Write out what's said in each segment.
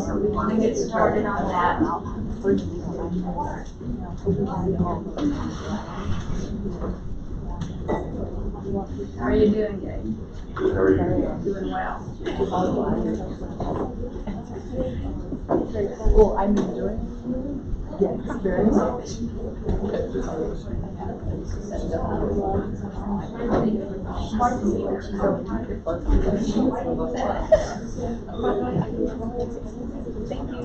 so we want to get started on that. How are you doing, Gabe? Good, how are you? Doing well. Well, I'm enjoying it. Yes, very much. Thank you.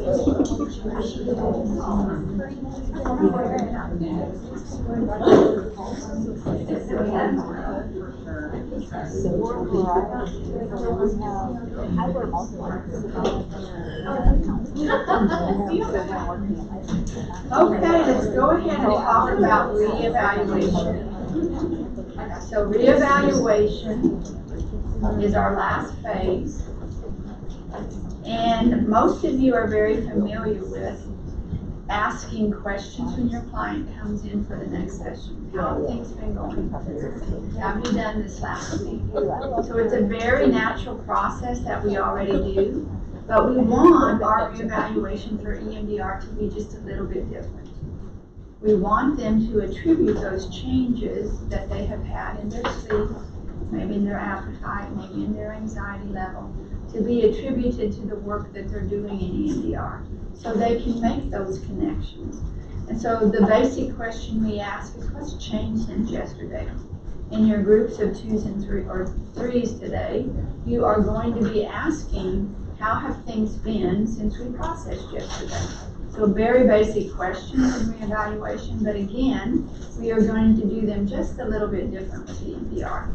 Okay, let's go ahead and talk about reevaluation. So reevaluation is our last phase. And most of you are very familiar with asking questions when your client comes in for the next session. How have things been going? Have you done this last week? So it's a very natural process that we already do, but we want our reevaluation for EMDR to be just a little bit different. We want them to attribute those changes that they have had in their sleep, maybe in their appetite, maybe in their anxiety level, to be attributed to the work that they're doing in EMDR, so they can make those connections. And so the basic question we ask is, what's changed since yesterday? In your groups of 2s and 3s today, you are going to be asking, how have things been since we processed yesterday? So very basic questions in reevaluation, but again, we are going to do them just a little bit different with EMDR.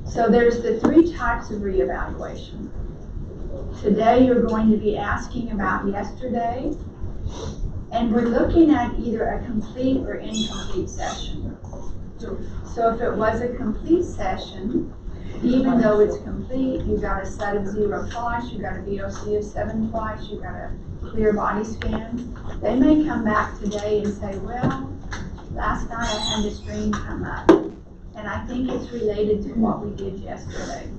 So there's the 3 types of reevaluation. Today you're going to be asking about yesterday, and we're looking at either a complete or incomplete session. So if it was a complete session, even though it's complete, you got a set of 0 twice, you got a VOC of 7 twice, you got a clear body scan, they may come back today and say, well, last night I had this dream come up, and I think it's related to what we did yesterday.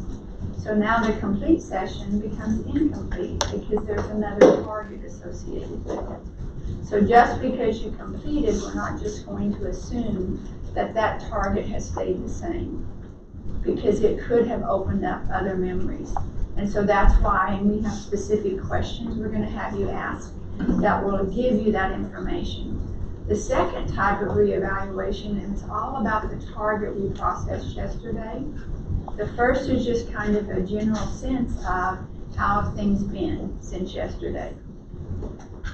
So now the complete session becomes incomplete because there's another target associated with it. So just because you completed, we're not just going to assume that that target has stayed the same, because it could have opened up other memories. And so that's why, and we have specific questions we're going to have you ask that will give you that information. The second type of reevaluation, and it's all about the target we processed yesterday. The first is just kind of a general sense of how have things been since yesterday.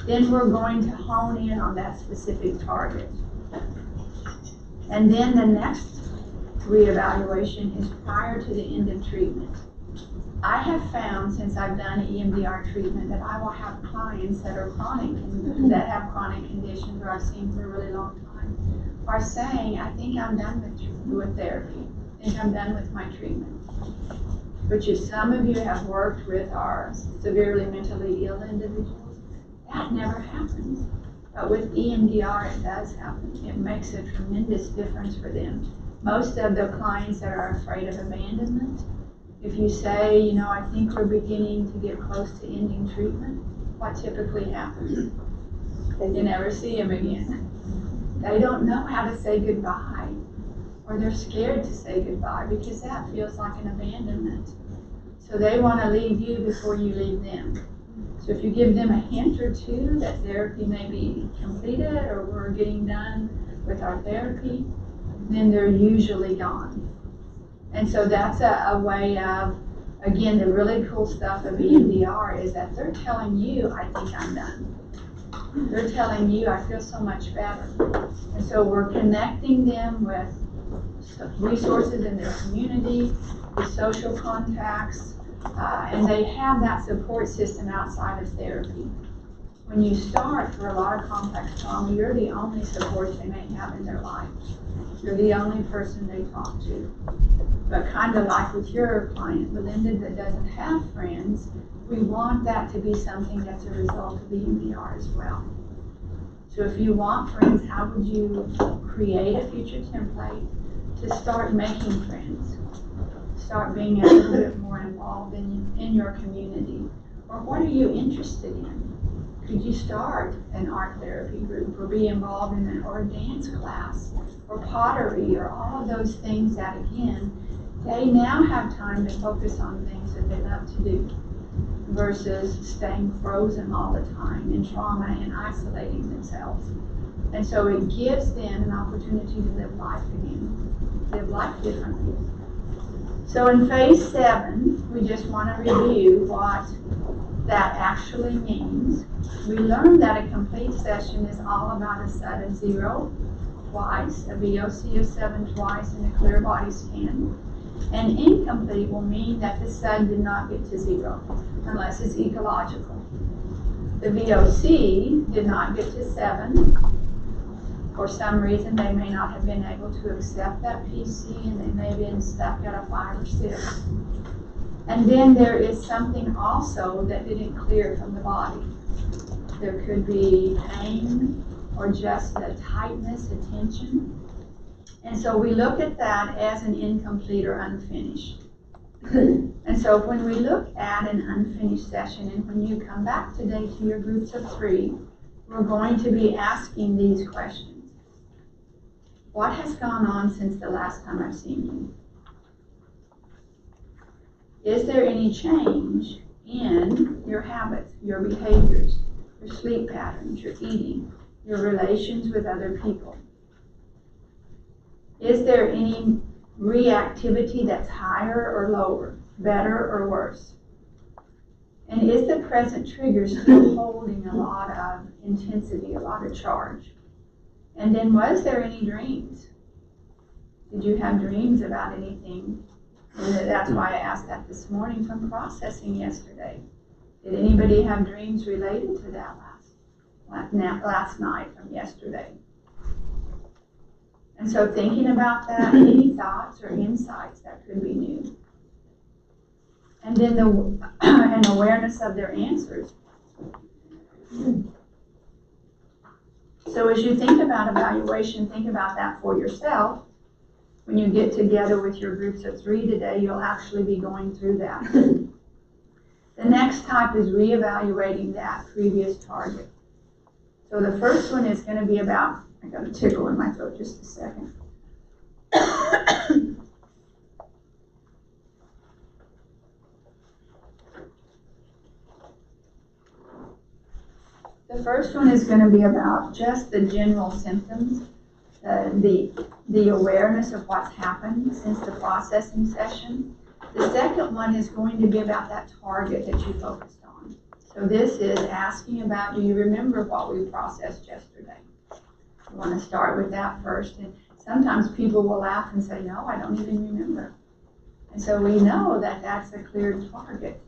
Then we're going to hone in on that specific target. And then the next reevaluation is prior to the end of treatment. I have found, since I've done EMDR treatment, that I will have clients that are chronic, that have chronic conditions, or I've seen for a really long time, are saying, I think I'm done with therapy. I think I'm done with my treatment. Which, if some of you have worked with our severely mentally ill individuals, that never happens. But with EMDR, it does happen. It makes a tremendous difference for them. Most of the clients that are afraid of abandonment, if you say, you know, I think we're beginning to get close to ending treatment, what typically happens? You never see them again. They don't know how to say goodbye, or they're scared to say goodbye because that feels like an abandonment. So they want to leave you before you leave them. So if you give them a hint or two that therapy may be completed or we're getting done with our therapy, then they're usually gone. And so that's a way of, again, the really cool stuff of EMDR is that they're telling you, I think I'm done. They're telling you, I feel so much better. And so we're connecting them with resources in their community, with social contacts, and they have that support system outside of therapy. When you start for a lot of complex trauma, you're the only support they may have in their life. You're the only person they talk to. But kind of like with your client, Belinda, that doesn't have friends, we want that to be something that's a result of EMDR as well. So if you want friends, how would you create a future template to start making friends? Start being a little bit more involved in your community. Or what are you interested in? Could you start an art therapy group or be involved in or a dance class or pottery or all of those things that, again, they now have time to focus on things that they love to do versus staying frozen all the time in trauma and isolating themselves. And so it gives them an opportunity to live life again, live life differently. So in phase 7, we just want to review what that actually means. We learned that a complete session is all about a SUD of 0 twice, a VOC of 7 twice, and a clear body scan. And incomplete will mean that the SUD did not get to 0 unless it's ecological. The VOC did not get to 7. For some reason, they may not have been able to accept that PC, and they may have been stuck at a 5 or 6. And then there is something also that didn't clear from the body. There could be pain or just a tightness, a tension. And so we look at that as an incomplete or unfinished. And so when we look at an unfinished session, and when you come back today to your groups of 3, we're going to be asking these questions. What has gone on since the last time I've seen you? Is there any change in your habits, your behaviors, your sleep patterns, your eating, your relations with other people? Is there any reactivity that's higher or lower, better or worse? And is the present trigger still holding a lot of intensity, a lot of charge? And then was there any dreams? Did you have dreams about anything? And that's why I asked that this morning from processing yesterday. Did anybody have dreams related to that last night from yesterday? And so thinking about that, any thoughts or insights that could be new. And then an awareness of their answers. So as you think about evaluation, think about that for yourself. When you get together with your groups of 3 today, you'll actually be going through that. The next type is reevaluating that previous target. So the first one is going to be about, I got a tickle in my throat just a second. The first one is going to be about just the general symptoms, the awareness of what's happened since the processing session. The second one is going to be about that target that you focused on. So this is asking about, do you remember what we processed yesterday? You want to start with that first. And sometimes people will laugh and say, no, I don't even remember. And so we know that that's a clear target,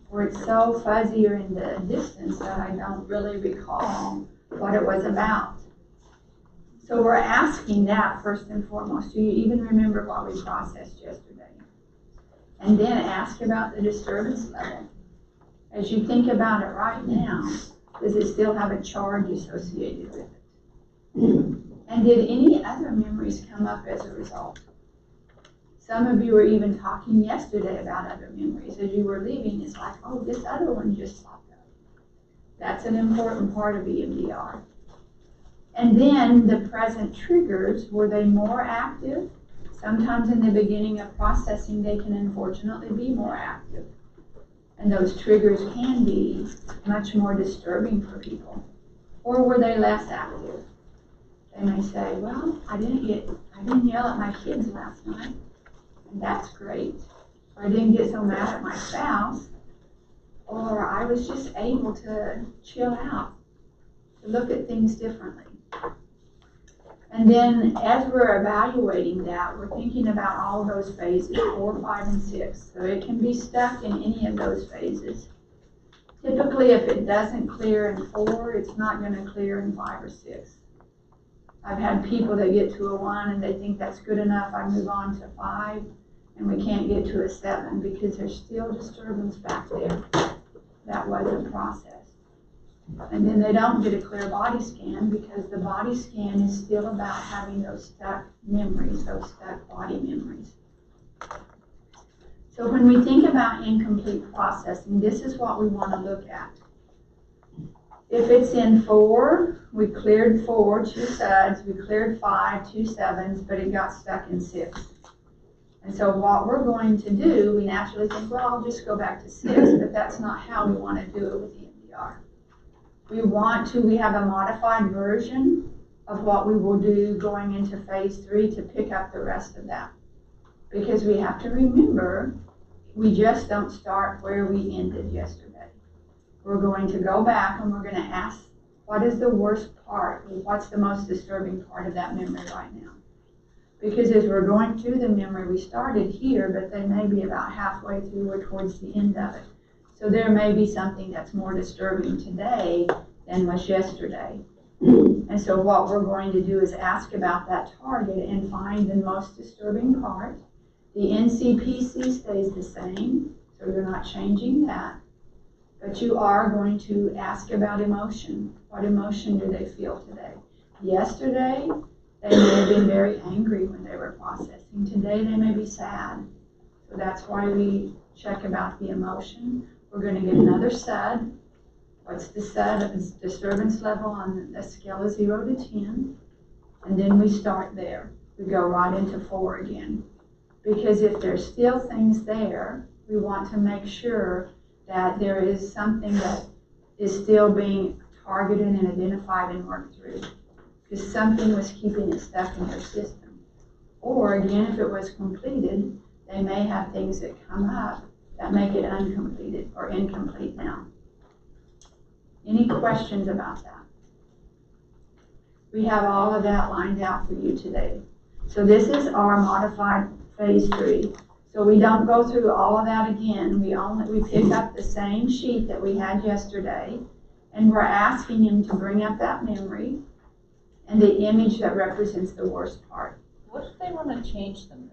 where it's so fuzzy or in the distance that I don't really recall what it was about. So we're asking that first and foremost. Do you even remember what we processed yesterday? And then ask about the disturbance level. As you think about it right now, does it still have a charge associated with it? And did any other memories come up as a result? Some of you were even talking yesterday about other memories. As you were leaving, it's like, oh, this other one just popped up. That's an important part of EMDR. And then the present triggers, were they more active? Sometimes in the beginning of processing, they can unfortunately be more active. And those triggers can be much more disturbing for people. Or were they less active? They may say, well, I didn't yell at my kids last night, and that's great. Or I didn't get so mad at my spouse, or I was just able to chill out, to look at things differently. And then as we're evaluating that, we're thinking about all those phases, 4, 5, and 6. So it can be stuck in any of those phases. Typically, if it doesn't clear in 4, it's not going to clear in 5 or 6. I've had people that get to a 1 and they think that's good enough. I move on to 5 and we can't get to a 7 because there's still disturbance back there that wasn't processed. And then they don't get a clear body scan because the body scan is still about having those stuck memories, those stuck body memories. So when we think about incomplete processing, this is what we want to look at. If it's in 4, we cleared 4, 2 suds, we cleared 5, 2 sevens, but it got stuck in 6. And so what we're going to do, we naturally think, well, I'll just go back to 6, but that's not how we want to do it with the MDR. We have a modified version of what we will do going into phase 3 to pick up the rest of that. Because we have to remember, we just don't start where we ended yesterday. We're going to go back and we're going to ask, what is the worst part? What's the most disturbing part of that memory right now? Because as we're going through the memory, we started here, but they may be about halfway through or towards the end of it. So there may be something that's more disturbing today than was yesterday. And so what we're going to do is ask about that target and find the most disturbing part. The NCPC stays the same, so you're not changing that. But you are going to ask about emotion. What emotion do they feel today? Yesterday, they may have been very angry when they were processing. Today, they may be sad. So that's why we check about the emotion. We're going to get another SUD. What's the SUD disturbance level on the scale of 0 to 10? And then we start there. We go right into 4 again. Because if there's still things there, we want to make sure that there is something that is still being targeted and identified and worked through. Because something was keeping it stuck in their system. Or again, if it was completed, they may have things that come up that make it uncompleted or incomplete now. Any questions about that? We have all of that lined out for you today. So this is our modified phase 3. So we don't go through all of that again. We pick up the same sheet that we had yesterday, and we're asking him to bring up that memory and the image that represents the worst part. What if they want to change the memory?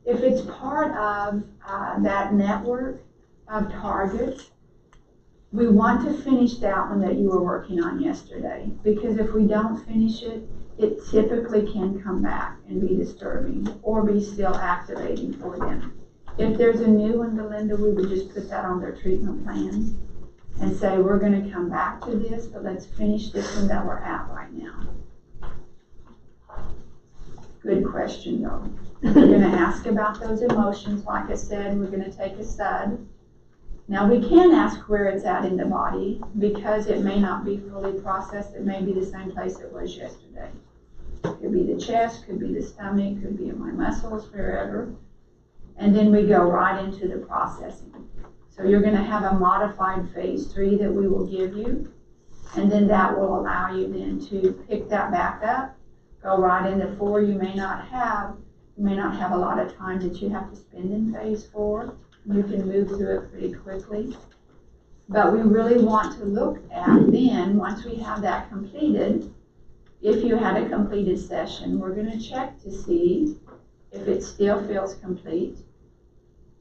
If it's part of that network of targets, we want to finish that one that you were working on yesterday, because if we don't finish it, it typically can come back and be disturbing or be still activating for them. If there's a new one, Belinda, we would just put that on their treatment plan and say, we're going to come back to this, but let's finish this one that we're at right now. Good question, though. We're going to ask about those emotions. Like I said, we're going to take a SUD. Now we can ask where it's at in the body, because it may not be fully processed. It may be the same place it was yesterday. Could be the chest, could be the stomach, could be in my muscles, wherever. And then we go right into the processing. So you're going to have a modified phase 3 that we will give you, and then that will allow you then to pick that back up, go right into 4. You may not have a lot of time that you have to spend in phase 4. You can move through it pretty quickly. But we really want to look at then, once we have that completed, if you had a completed session, we're going to check to see if it still feels complete.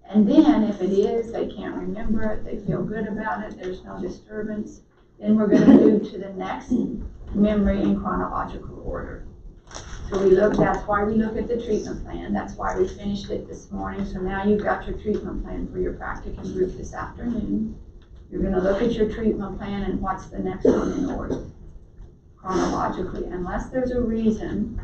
And then if it is, they can't remember it, they feel good about it, there's no disturbance, then we're going to move to the next memory in chronological order. So that's why we look at the treatment plan. That's why we finished it this morning. So now you've got your treatment plan for your practicum group this afternoon. You're going to look at your treatment plan and what's the next one in order, chronologically, unless there's a reason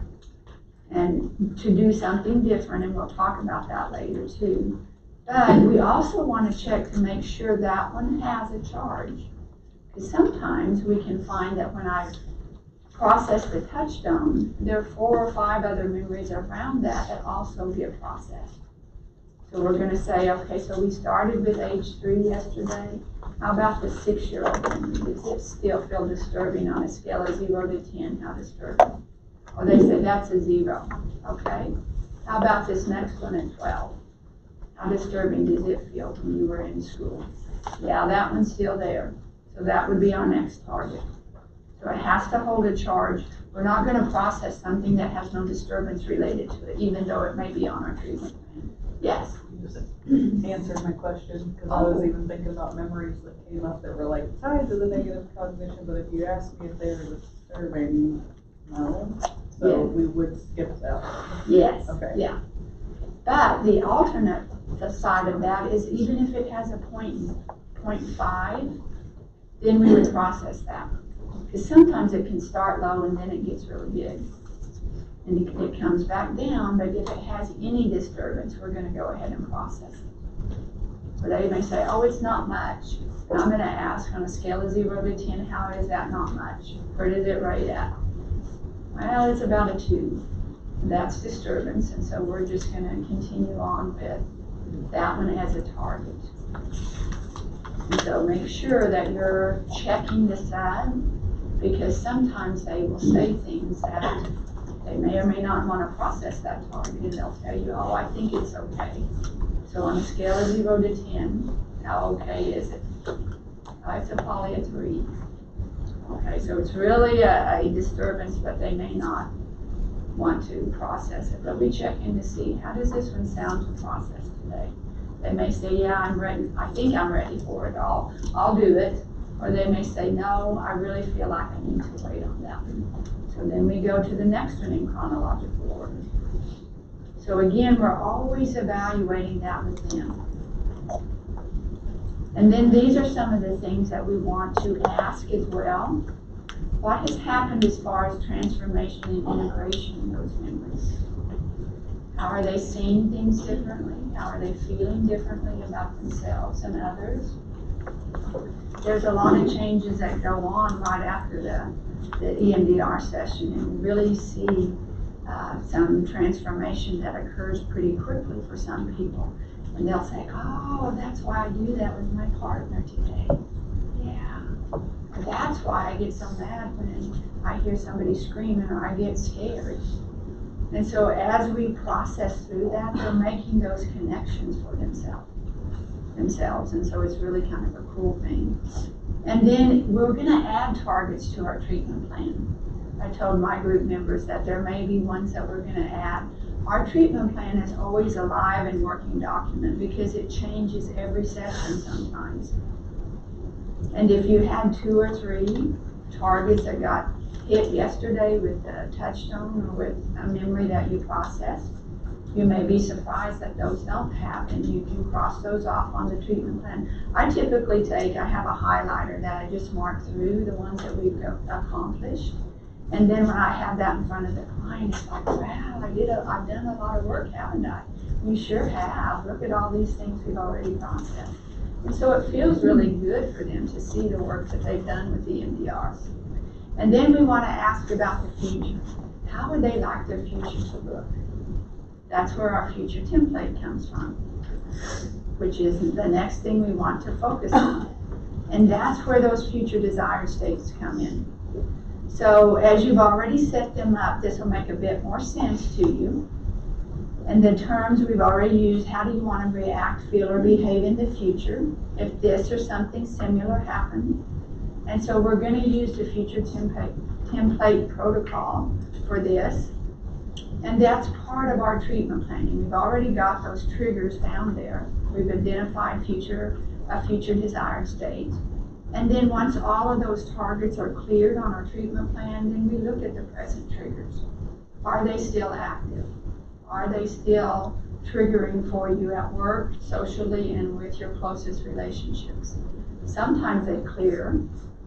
and to do something different, and we'll talk about that later too. But we also want to check to make sure that one has a charge. Because sometimes we can find that when I process the touchstone, there are 4 or 5 other memories around that also get processed. So we're going to say, okay, so we started with age 3 yesterday. How about the 6-year-old memory? Does it still feel disturbing on a scale of 0 to 10? How disturbing? Or they say that's a 0. Okay. How about this next one at 12? How disturbing does it feel when you were in school? Yeah, that one's still there. So that would be our next target. So it has to hold a charge. We're not going to process something that has no disturbance related to it, even though it may be on our treatment plan. Yes? You just answered my question, because I was even thinking about memories that came up that were like tied to the negative cognition, but if you asked me if they were disturbing, no. So Yeah. we would skip that one. Yes. Okay. Yeah. But the alternate, the side of that is even if it has a 0.5, then we would process that. Because sometimes it can start low and then it gets really big. And it comes back down, but if it has any disturbance, we're gonna go ahead and process it. So they may say, oh, it's not much. And I'm gonna ask on a scale of 0 to 10, how is that not much? Where does it rate at? Well, it's about a 2. That's disturbance, and so we're just gonna continue on with that one as a target. And so make sure that you're checking the side, because sometimes they will say things that they may or may not want to process that target, and they'll tell you, oh, I think it's okay. So on a scale of 0 to 10, how okay is it? It's probably a 3. Okay, so it's really a disturbance, but they may not want to process it. They'll be checking to see, how does this one sound to process today? They may say, yeah, I'm ready. I think I'm ready for it. I'll do it. Or they may say, no, I really feel like I need to wait on that one. So then we go to the next one in chronological order. So again, we're always evaluating that with them. And then these are some of the things that we want to ask as well. What has happened as far as transformation and integration in those memories? How are they seeing things differently? How are they feeling differently about themselves and others? There's a lot of changes that go on right after the EMDR session, and we really see some transformation that occurs pretty quickly for some people. And they'll say, oh, that's why I do that with my partner today. Yeah. Or that's why I get so mad when I hear somebody screaming or I get scared. And so as we process through that, they're making those connections for themselves. And so it's really kind of a cool thing. And then we're gonna add targets to our treatment plan. I told my group members that there may be ones that we're gonna add. Our treatment plan is always a live and working document because it changes every session sometimes. And if you had 2 or 3 targets that got hit yesterday with a touchstone or with a memory that you processed, you may be surprised that those don't happen, and you can cross those off on the treatment plan. I typically I have a highlighter that I just mark through the ones that we've accomplished. And then when I have that in front of the client, it's like, wow, I've done a lot of work, haven't I? You sure have. Look at all these things we've already processed. And so it feels really good for them to see the work that they've done with the MDRs. And then we want to ask about the future. How would they like their future to look? That's where our future template comes from, which is the next thing we want to focus on. And that's where those future desired states come in. So as you've already set them up, this will make a bit more sense to you. And the terms we've already used, how do you want to react, feel, or behave in the future if this or something similar happened? And so we're going to use the future template protocol for this. And that's part of our treatment planning. We've already got those triggers down there. We've identified a future desired state. And then once all of those targets are cleared on our treatment plan, then we look at the present triggers. Are they still active? Are they still triggering for you at work, socially, and with your closest relationships? Sometimes they clear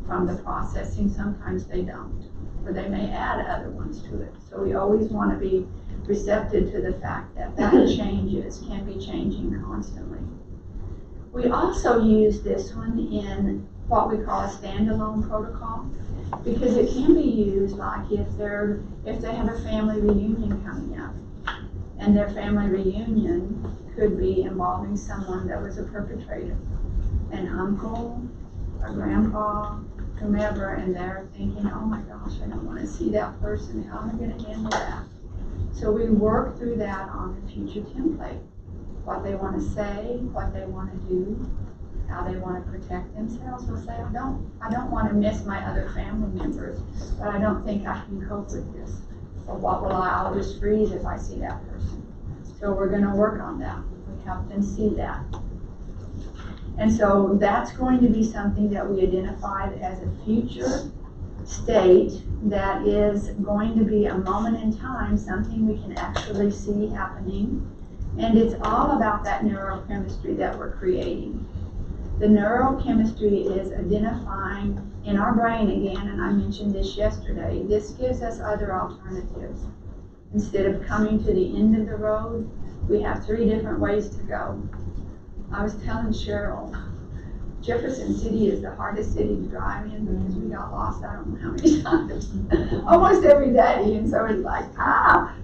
from the processing, sometimes they don't. Or they may add other ones to it. So we always want to be receptive to the fact that changes, can be changing constantly. We also use this one in what we call a standalone protocol, because it can be used like if they have a family reunion coming up, and their family reunion could be involving someone that was a perpetrator, an uncle, a grandpa, whomever, and they're thinking, oh my gosh, I don't want to see that person. How am I going to handle that? So we work through that on the future template. What they want to say, what they want to do, how they want to protect themselves. We'll say, I don't want to miss my other family members, but I don't think I can cope with this. Or what will I'll just freeze if I see that person. So we're going to work on that. We help them see that. And so that's going to be something that we identified as a future state that is going to be a moment in time, something we can actually see happening. And it's all about that neurochemistry that we're creating. The neurochemistry is identifying in our brain again, and I mentioned this yesterday, this gives us other alternatives. Instead of coming to the end of the road, we have 3 different ways to go. I was telling Cheryl, Jefferson City is the hardest city to drive in because we got lost I don't know how many times, almost every day. And so it's like,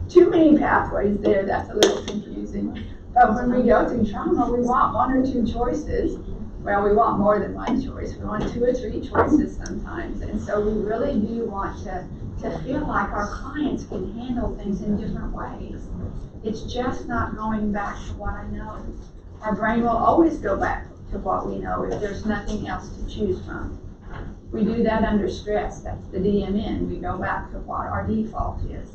too many pathways there. That's a little confusing. But when we go through trauma, we want 1 or 2 choices. Well, we want more than 1 choice. We want 2 or 3 choices sometimes. And so we really do want to feel like our clients can handle things in different ways. It's just not going back to what I know. Our brain will always go back to what we know if there's nothing else to choose from. We do that under stress. That's the DMN. We go back to what our default is.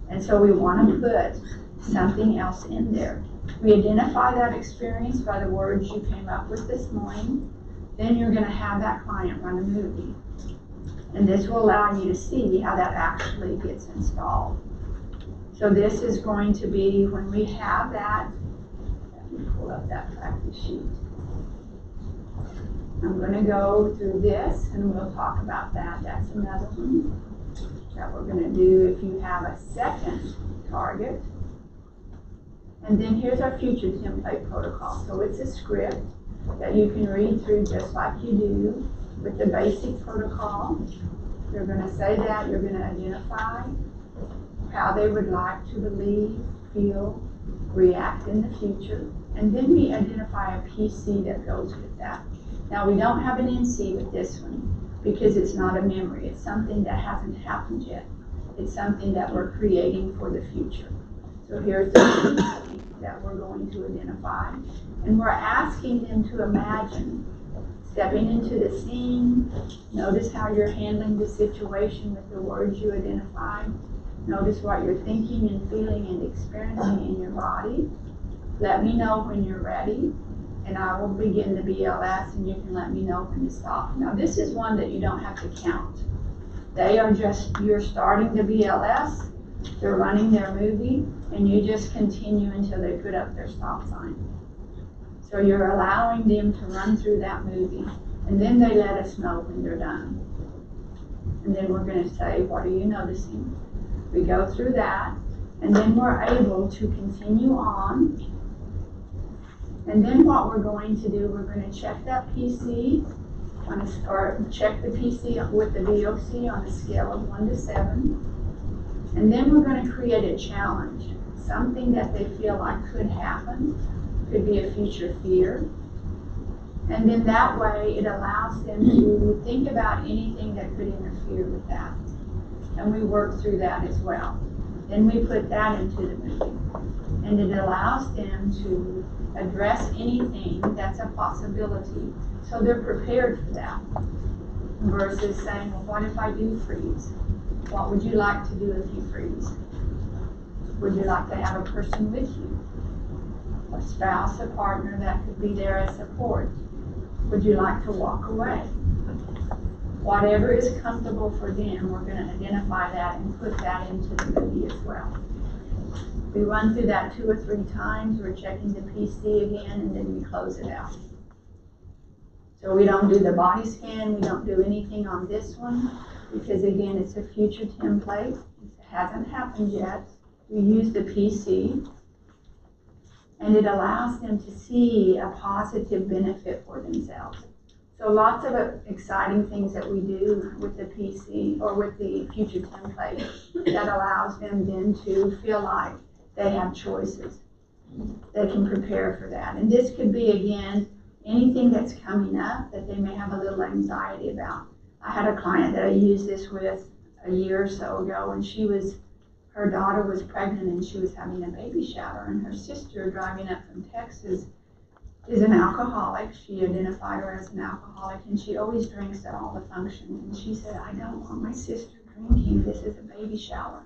And so we want to put something else in there. We identify that experience by the words you came up with this morning. Then you're going to have that client run a movie. And this will allow you to see how that actually gets installed. So this is going to be when we have that. Let me pull up that practice sheet. I'm going to go through this and we'll talk about that. That's another one that we're going to do if you have a second target. And then here's our future template protocol. So it's a script that you can read through just like you do with the basic protocol. You're going to say that, you're going to identify how they would like to believe, feel, react in the future. And then we identify a PC that goes with that. Now we don't have an NC with this one because it's not a memory. It's something that hasn't happened yet. It's something that we're creating for the future. So here's the PC that we're going to identify. And we're asking them to imagine stepping into the scene. Notice how you're handling the situation with the words you identified. Notice what you're thinking and feeling and experiencing in your body. Let me know when you're ready, and I will begin the BLS, and you can let me know when to stop. Now, this is one that you don't have to count. They are just, you're starting the BLS, they're running their movie, and you just continue until they put up their stop sign. So you're allowing them to run through that movie, and then they let us know when they're done. And then we're going to say, what are you noticing? We go through that, and then we're able to continue on. And then what we're going to do, we're going to check that PC, or check the PC with the VOC on a scale of 1 to 7. And then we're going to create a challenge, something that they feel like could happen, could be a future fear. And then that way it allows them to think about anything that could interfere with that. And we work through that as well. Then we put that into the movie. And it allows them to address anything that's a possibility. So they're prepared for that. Versus saying, well, what if I do freeze? What would you like to do if you freeze? Would you like to have a person with you? A spouse, a partner that could be there as support? Would you like to walk away? Whatever is comfortable for them, we're going to identify that and put that into the movie as well. We run through that 2 or 3 times. We're checking the PC again, and then we close it out. So we don't do the body scan. We don't do anything on this one because, again, it's a future template. It hasn't happened yet. We use the PC, and it allows them to see a positive benefit for themselves. So lots of exciting things that we do with the PC or with the future template that allows them then to feel like they have choices. They can prepare for that. And this could be, again, anything that's coming up that they may have a little anxiety about. I had a client that I used this with a year or so ago, and her daughter was pregnant and she was having a baby shower, and her sister driving up from Texas is an alcoholic. She identified her as an alcoholic, and she always drinks at all the functions. And she said, I don't want my sister drinking. This is a baby shower.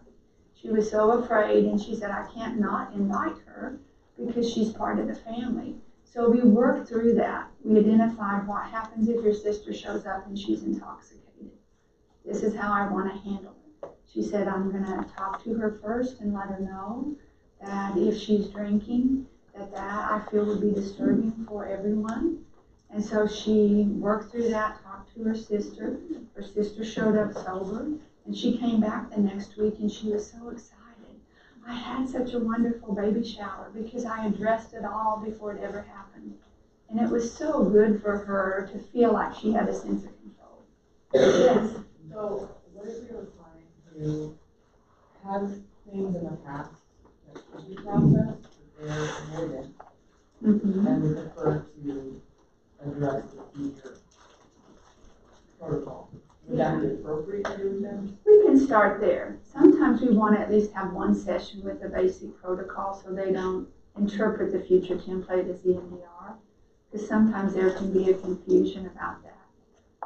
She was so afraid, and she said, I can't not invite her because she's part of the family. So we worked through that. We identified what happens if your sister shows up and she's intoxicated. This is how I want to handle it. She said, I'm going to talk to her first and let her know that if she's drinking, that I feel would be disturbing for everyone. And so she worked through that, talked to her sister. Her sister showed up sober, and she came back the next week and she was so excited. I had such a wonderful baby shower because I addressed it all before it ever happened. And it was so good for her to feel like she had a sense of control. Yes. So what if we were trying to have things in the past that should be processed, but they're avoidant, and we prefer to address the future protocol? Would that be appropriate to do then? We can start there. Sometimes we want to at least have one session with the basic protocol so they don't interpret the future template as the MDR, because sometimes there can be a confusion about that.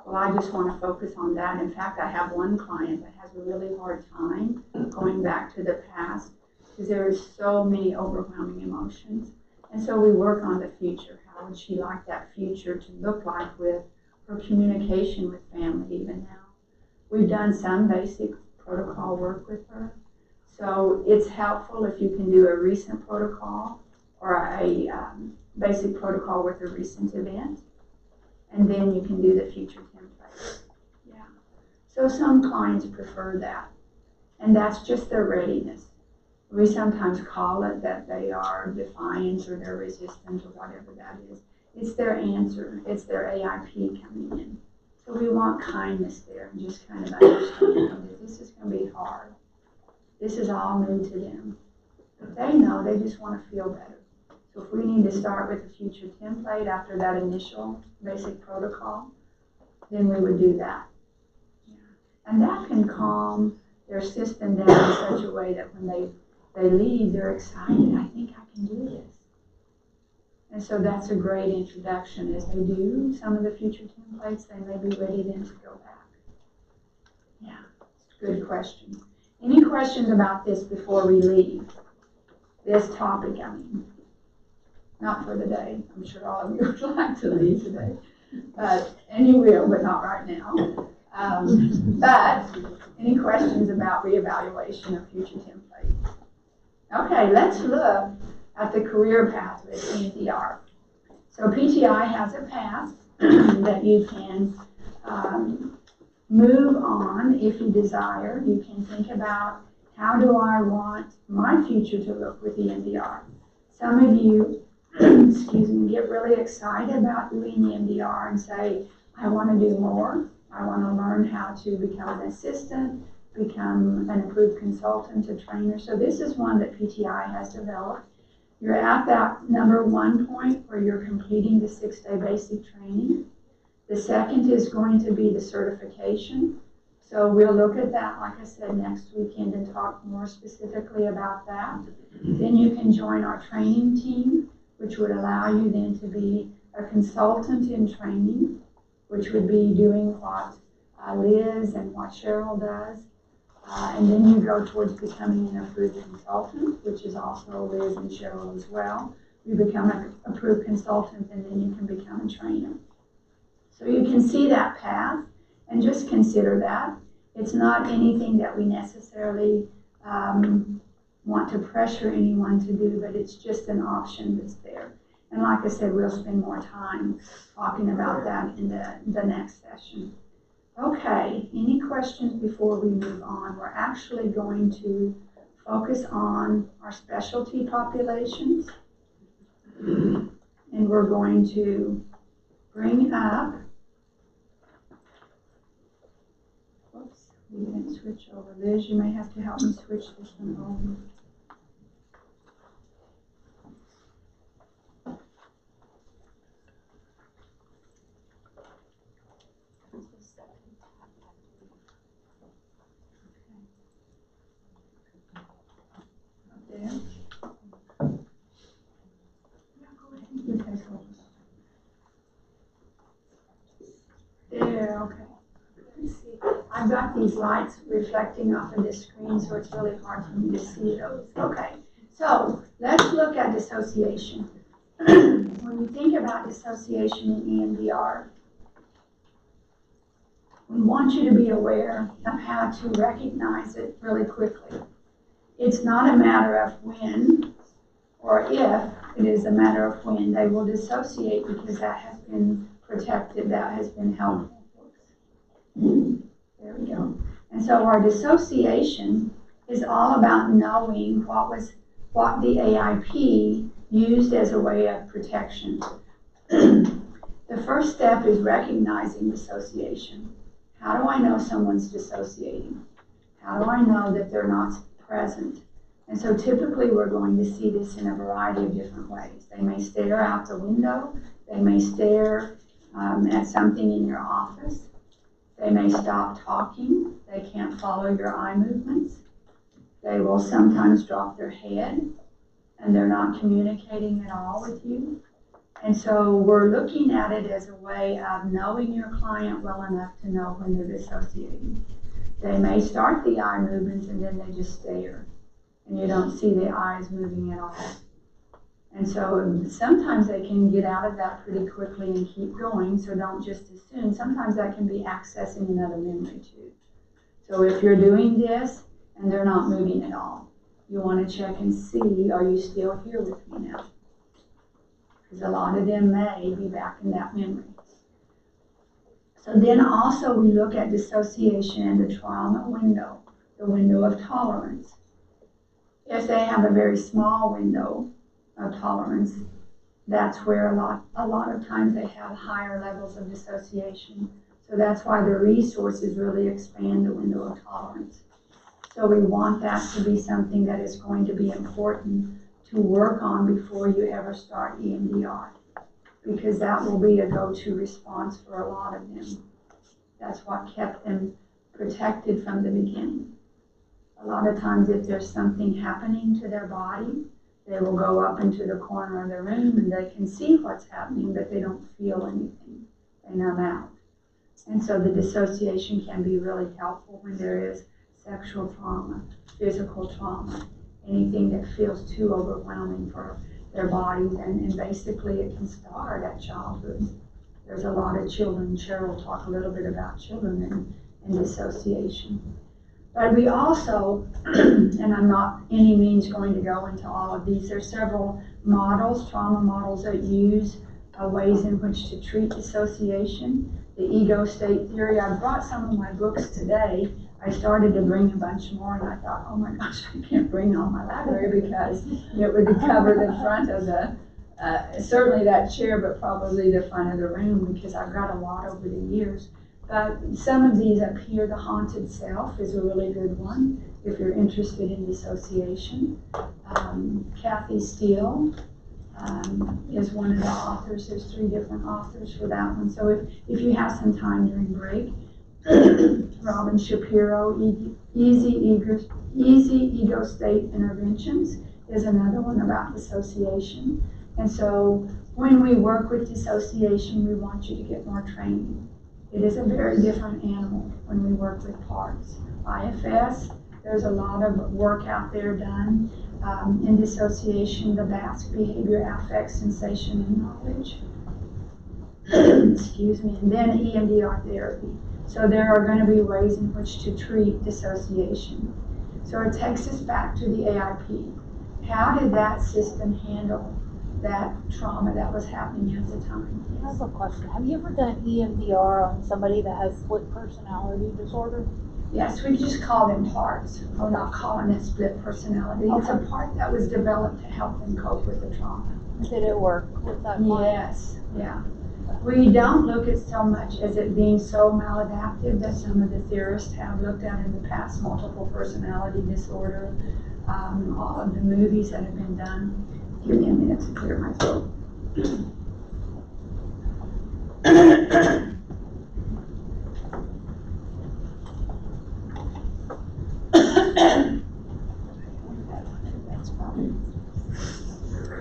Well, I just want to focus on that. In fact, I have one client that has a really hard time going back to the past because there is so many overwhelming emotions. And so we work on the future. How would she like that future to look like with her communication with family even now? We've done some basic protocol work with her. So it's helpful if you can do a recent protocol or a basic protocol with a recent event. And then you can do the future template. Yeah. So some clients prefer that. And that's just their readiness. We sometimes call it that they are defiant or they're resistant or whatever that is. It's their answer. It's their AIP coming in. So we want kindness there and just kind of understanding that this is going to be hard. This is all new to them. But they know they just want to feel better. So if we need to start with a future template after that initial basic protocol, then we would do that. Yeah. And that can calm their system down in such a way that when they leave, they're excited. I think I can do this. And so that's a great introduction. As they do some of the future templates, they may be ready then to go back. Yeah, good question. Any questions about this before we leave? This topic, I mean. Not for the day. I'm sure all of you would like to leave today. And you will, but not right now. But any questions about reevaluation of future templates? Okay, let's look at the career path with EMDR. So PTI has a path that you can move on if you desire. You can think about, how do I want my future to look with EMDR? Some of you excuse me, get really excited about doing the MDR and say, I want to do more. I want to learn how to become an assistant, become an approved consultant, a trainer. So this is one that PTI has developed. You're at that number 1 point where you're completing the 6-day basic training. The second is going to be the certification. So we'll look at that, like I said, next weekend and talk more specifically about that. Then you can join our training team, which would allow you then to be a consultant in training, which would be doing what Liz and what Cheryl does. And then you go towards becoming an approved consultant, which is also Liz and Cheryl as well. You become an approved consultant and then you can become a trainer. So you can see that path and just consider that. It's not anything that we necessarily want to pressure anyone to do, but it's just an option that's there. And like I said, we'll spend more time talking about that in the next session. Okay, any questions before we move on? We're actually going to focus on our specialty populations. And we're going to bring up, whoops, we didn't switch over. Liz, you may have to help me switch this one over. There, okay. Let's see. I've got these lights reflecting off of this screen, so it's really hard for me to see those. Okay, so let's look at dissociation. When we think about dissociation in EMDR, we want you to be aware of how to recognize it really quickly. It's not a matter of when or if, it is a matter of when they will dissociate because that has been protected, that has been helpful. There we go. And so our dissociation is all about knowing what the AIP used as a way of protection. The first step is recognizing dissociation. How do I know someone's dissociating? How do I know that they're not present? And so typically we're going to see this in a variety of different ways. They may stare out the window. They may stare at something in your office. They may stop talking. They can't follow your eye movements. They will sometimes drop their head and they're not communicating at all with you. And so we're looking at it as a way of knowing your client well enough to know when they're dissociating. They may start the eye movements and then they just stare and you don't see the eyes moving at all. And so sometimes they can get out of that pretty quickly and keep going, so don't just assume. Sometimes that can be accessing another memory too. So if you're doing this and they're not moving at all, you want to check and see, are you still here with me now? Because a lot of them may be back in that memory. So then also we look at dissociation in the trauma window, the window of tolerance. If they have a very small window of tolerance, that's where a lot of times they have higher levels of dissociation. So that's why the resources really expand the window of tolerance. So we want that to be something that is going to be important to work on before you ever start EMDR, because that will be a go-to response for a lot of them. That's what kept them protected from the beginning. A lot of times if there's something happening to their body, they will go up into the corner of the room and they can see what's happening, but they don't feel anything. They numb out. And so the dissociation can be really helpful when there is sexual trauma, physical trauma, anything that feels too overwhelming for their bodies, and basically it can start at childhood. There's a lot of children. Cheryl will talk a little bit about children and dissociation. But we also, and I'm not any means going to go into all of these, there's several models, trauma models that use ways in which to treat dissociation. The ego state theory, I brought some of my books today. I started to bring a bunch more and I thought, oh my gosh, I can't bring all my library because it would cover the front of the, certainly that chair, but probably the front of the room because I've got a lot over the years. But some of these up here, The Haunted Self is a really good one if you're interested in dissociation. Kathy Steele is one of the authors. There's 3 different authors for that one. So if you have some time during break, Robin Shapiro, Easy Ego State Interventions is another one about dissociation. And so when we work with dissociation, we want you to get more training. It is a very different animal when we work with parts. IFS, there's a lot of work out there done in dissociation, the BASC, behavior, affect, sensation, and knowledge. Excuse me, and then EMDR therapy. So there are going to be ways in which to treat dissociation. So it takes us back to the AIP. How did that system handle that trauma that was happening at the time? I have a question. Have you ever done EMDR on somebody that has split personality disorder? Yes, we just call them parts. We're not calling it split personality. It's a part that was developed to help them cope with the trauma. Did it work with that client? Yes, yeah. We don't look at so much as it being so maladaptive that some of the theorists have looked at in the past, multiple personality disorder, all of the movies that have been done. Give me a minute to clear my throat.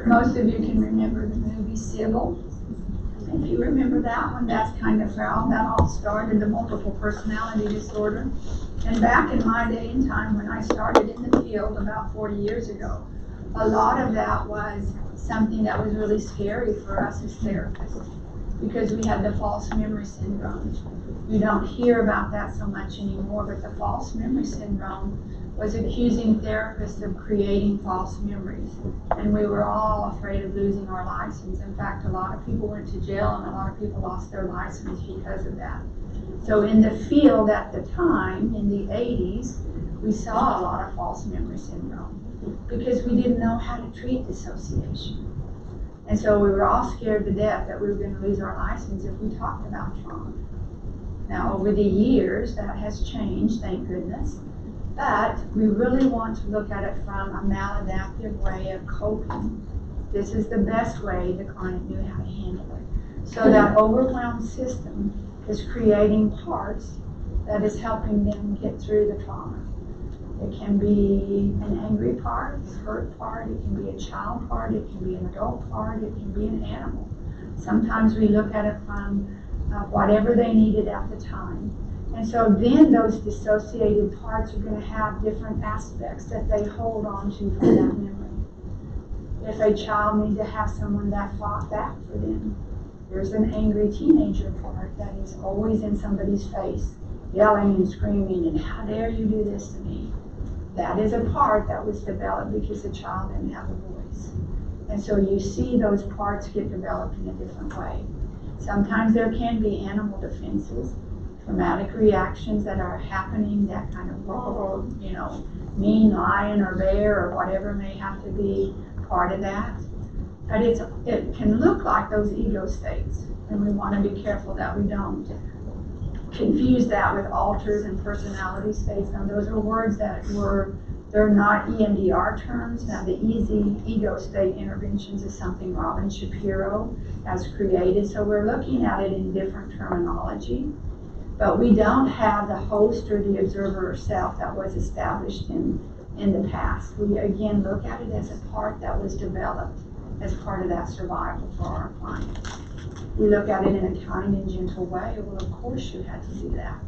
Most of you can remember the movie Sybil. If you remember that one, that's kind of how that all started, the multiple personality disorder. And back in my day and time when I started in the field about 40 years ago, a lot of that was something that was really scary for us as therapists because we had the false memory syndrome. You don't hear about that so much anymore, but the false memory syndrome was accusing therapists of creating false memories. And we were all afraid of losing our license. In fact, a lot of people went to jail and a lot of people lost their license because of that. So in the field at the time, in the 80s, we saw a lot of false memory syndrome because we didn't know how to treat dissociation. And so we were all scared to death that we were going to lose our license if we talked about trauma. Now, over the years, that has changed, thank goodness. But we really want to look at it from a maladaptive way of coping. This is the best way the client knew how to handle it. So that overwhelmed system is creating parts that is helping them get through the trauma. It can be an angry part, a hurt part, it can be a child part, it can be an adult part, it can be an animal. Sometimes we look at it from whatever they needed at the time. And so then those dissociated parts are going to have different aspects that they hold on to from that memory. If a child needs to have someone that fought back for them, there's an angry teenager part that is always in somebody's face, yelling and screaming, and how dare you do this to me? That is a part that was developed because the child didn't have a voice. And so you see those parts get developed in a different way. Sometimes there can be animal defenses, traumatic reactions that are happening, that kind of, mean lion or bear or whatever may have to be part of that. But it can look like those ego states, and we want to be careful that we don't confuse that with alters and personality states. Now, those are words they're not EMDR terms. Now, the easy ego state interventions is something Robin Shapiro has created. So we're looking at it in different terminology, but we don't have the host or the observer or self that was established in the past. We, again, look at it as a part that was developed as part of that survival for our clients. We look at it in a kind and gentle way. Well, of course you had to do that.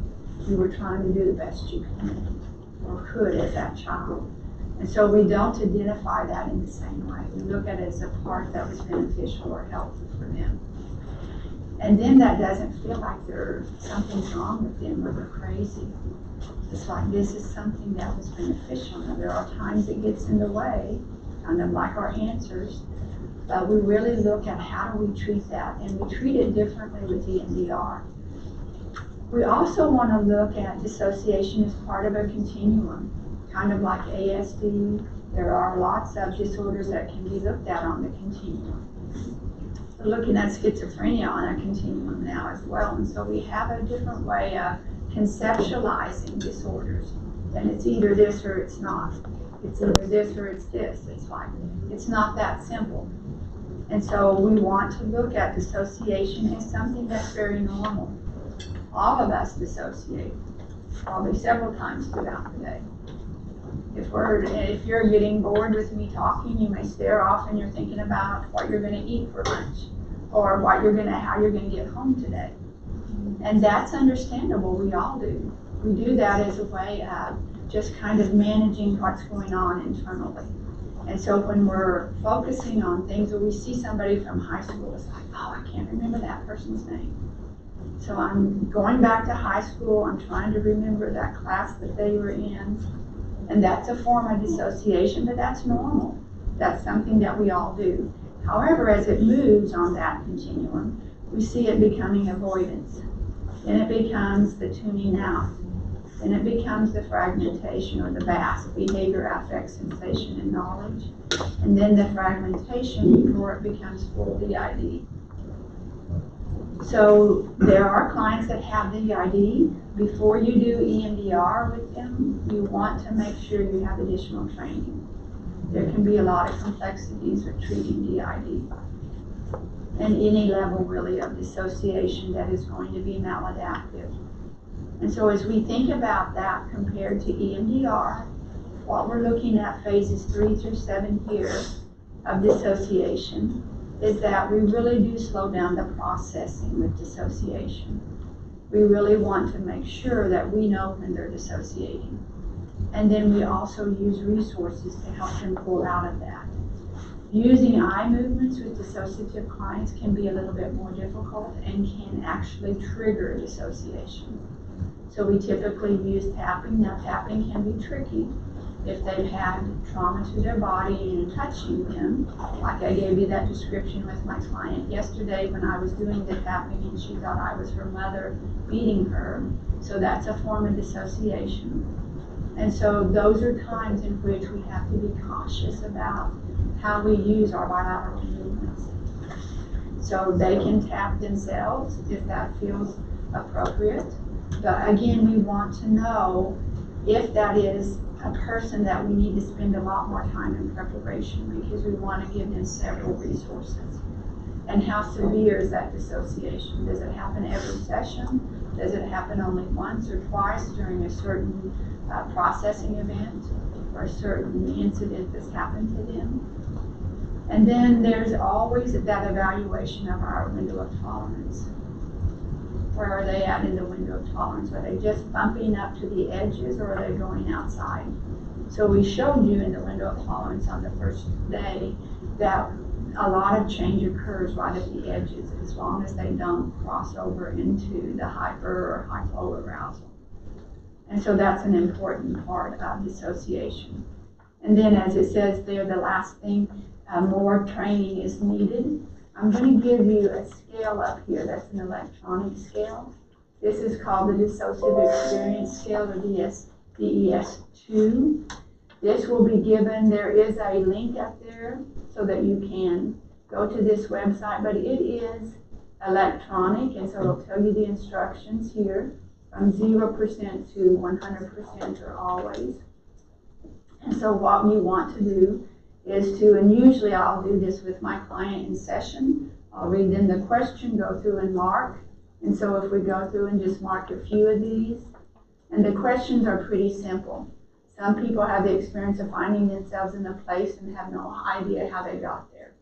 You were trying to do the best you could as that child. And so we don't identify that in the same way. We look at it as a part that was beneficial or helpful for them. And then that doesn't feel like something's wrong with them or they're crazy. It's like this is something that was beneficial. Now there are times it gets in the way, kind of like our answers, but we really look at how do we treat that, and we treat it differently with EMDR. We also want to look at dissociation as part of a continuum, kind of like ASD. There are lots of disorders that can be looked at on the continuum. We're looking at schizophrenia on a continuum now as well, and so we have a different way of conceptualizing disorders. And it's either this or it's not. It's either this or it's this. It's not that simple. And so we want to look at dissociation as something that's very normal. All of us dissociate, probably several times throughout the day. If you're getting bored with me talking, you may stare off and you're thinking about what you're going to eat for lunch, or how you're going to get home today. And that's understandable. We all do. We do that as a way of just kind of managing what's going on internally. And so when we're focusing on things, or we see somebody from high school, it's like, oh, I can't remember that person's name. So I'm going back to high school, I'm trying to remember that class that they were in. And that's a form of dissociation, but that's normal. That's something that we all do. However, as it moves on that continuum, we see it becoming avoidance. Then it becomes the tuning out. Then it becomes the fragmentation, or the BAS, behavior, affect, sensation, and knowledge. And then the fragmentation before it becomes full DID. So there are clients that have DID. Before you do EMDR with them, you want to make sure you have additional training. There can be a lot of complexities with treating DID. And any level really of dissociation that is going to be maladaptive. And so as we think about that compared to EMDR, what we're looking at phases 3 through 7 here of dissociation is that we really do slow down the processing with dissociation. We really want to make sure that we know when they're dissociating. And then we also use resources to help them pull out of that. Using eye movements with dissociative clients can be a little bit more difficult and can actually trigger dissociation. So we typically use tapping. Now tapping can be tricky if they've had trauma to their body and touching them, like I gave you that description with my client yesterday when I was doing the tapping and she thought I was her mother beating her. So that's a form of dissociation. And so those are times in which we have to be cautious about how we use our bilateral movements. So they can tap themselves if that feels appropriate. But again, we want to know if that is a person that we need to spend a lot more time in preparation, because we want to give them several resources. And how severe is that dissociation? Does it happen every session? Does it happen only once or twice during a certain processing event or a certain incident that's happened to them? And then there's always that evaluation of our window of tolerance. Where are they at in the window of tolerance? Are they just bumping up to the edges, or are they going outside? So we showed you in the window of tolerance on the first day that a lot of change occurs right at the edges, as long as they don't cross over into the hyper or hypo arousal. And so that's an important part of dissociation. And then, as it says there, the last thing, more training is needed. I'm going to give you a scale up here that's an electronic scale. This is called the Dissociative Experience Scale, or DES2. This will be given, there is a link up there so that you can go to this website, but it is electronic, and so it'll tell you the instructions here from 0% to 100% or always. And so what you want to do is to, and usually I'll do this with my client in session, I'll read them the question, go through and mark. And so if we go through and just mark a few of these, and the questions are pretty simple. Some people have the experience of finding themselves in a place and have no idea how they got there.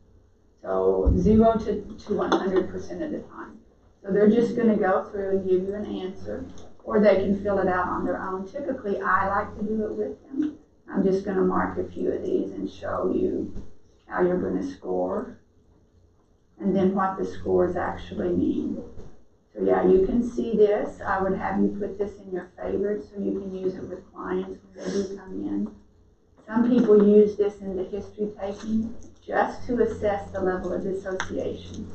So 0 to 100% of the time. So they're just going to go through and give you an answer, or they can fill it out on their own. Typically, I like to do it with them. I'm just going to mark a few of these and show you how you're going to score, and then what the scores actually mean. So yeah, you can see this. I would have you put this in your favorites so you can use it with clients when they do come in. Some people use this in the history taking just to assess the level of dissociation.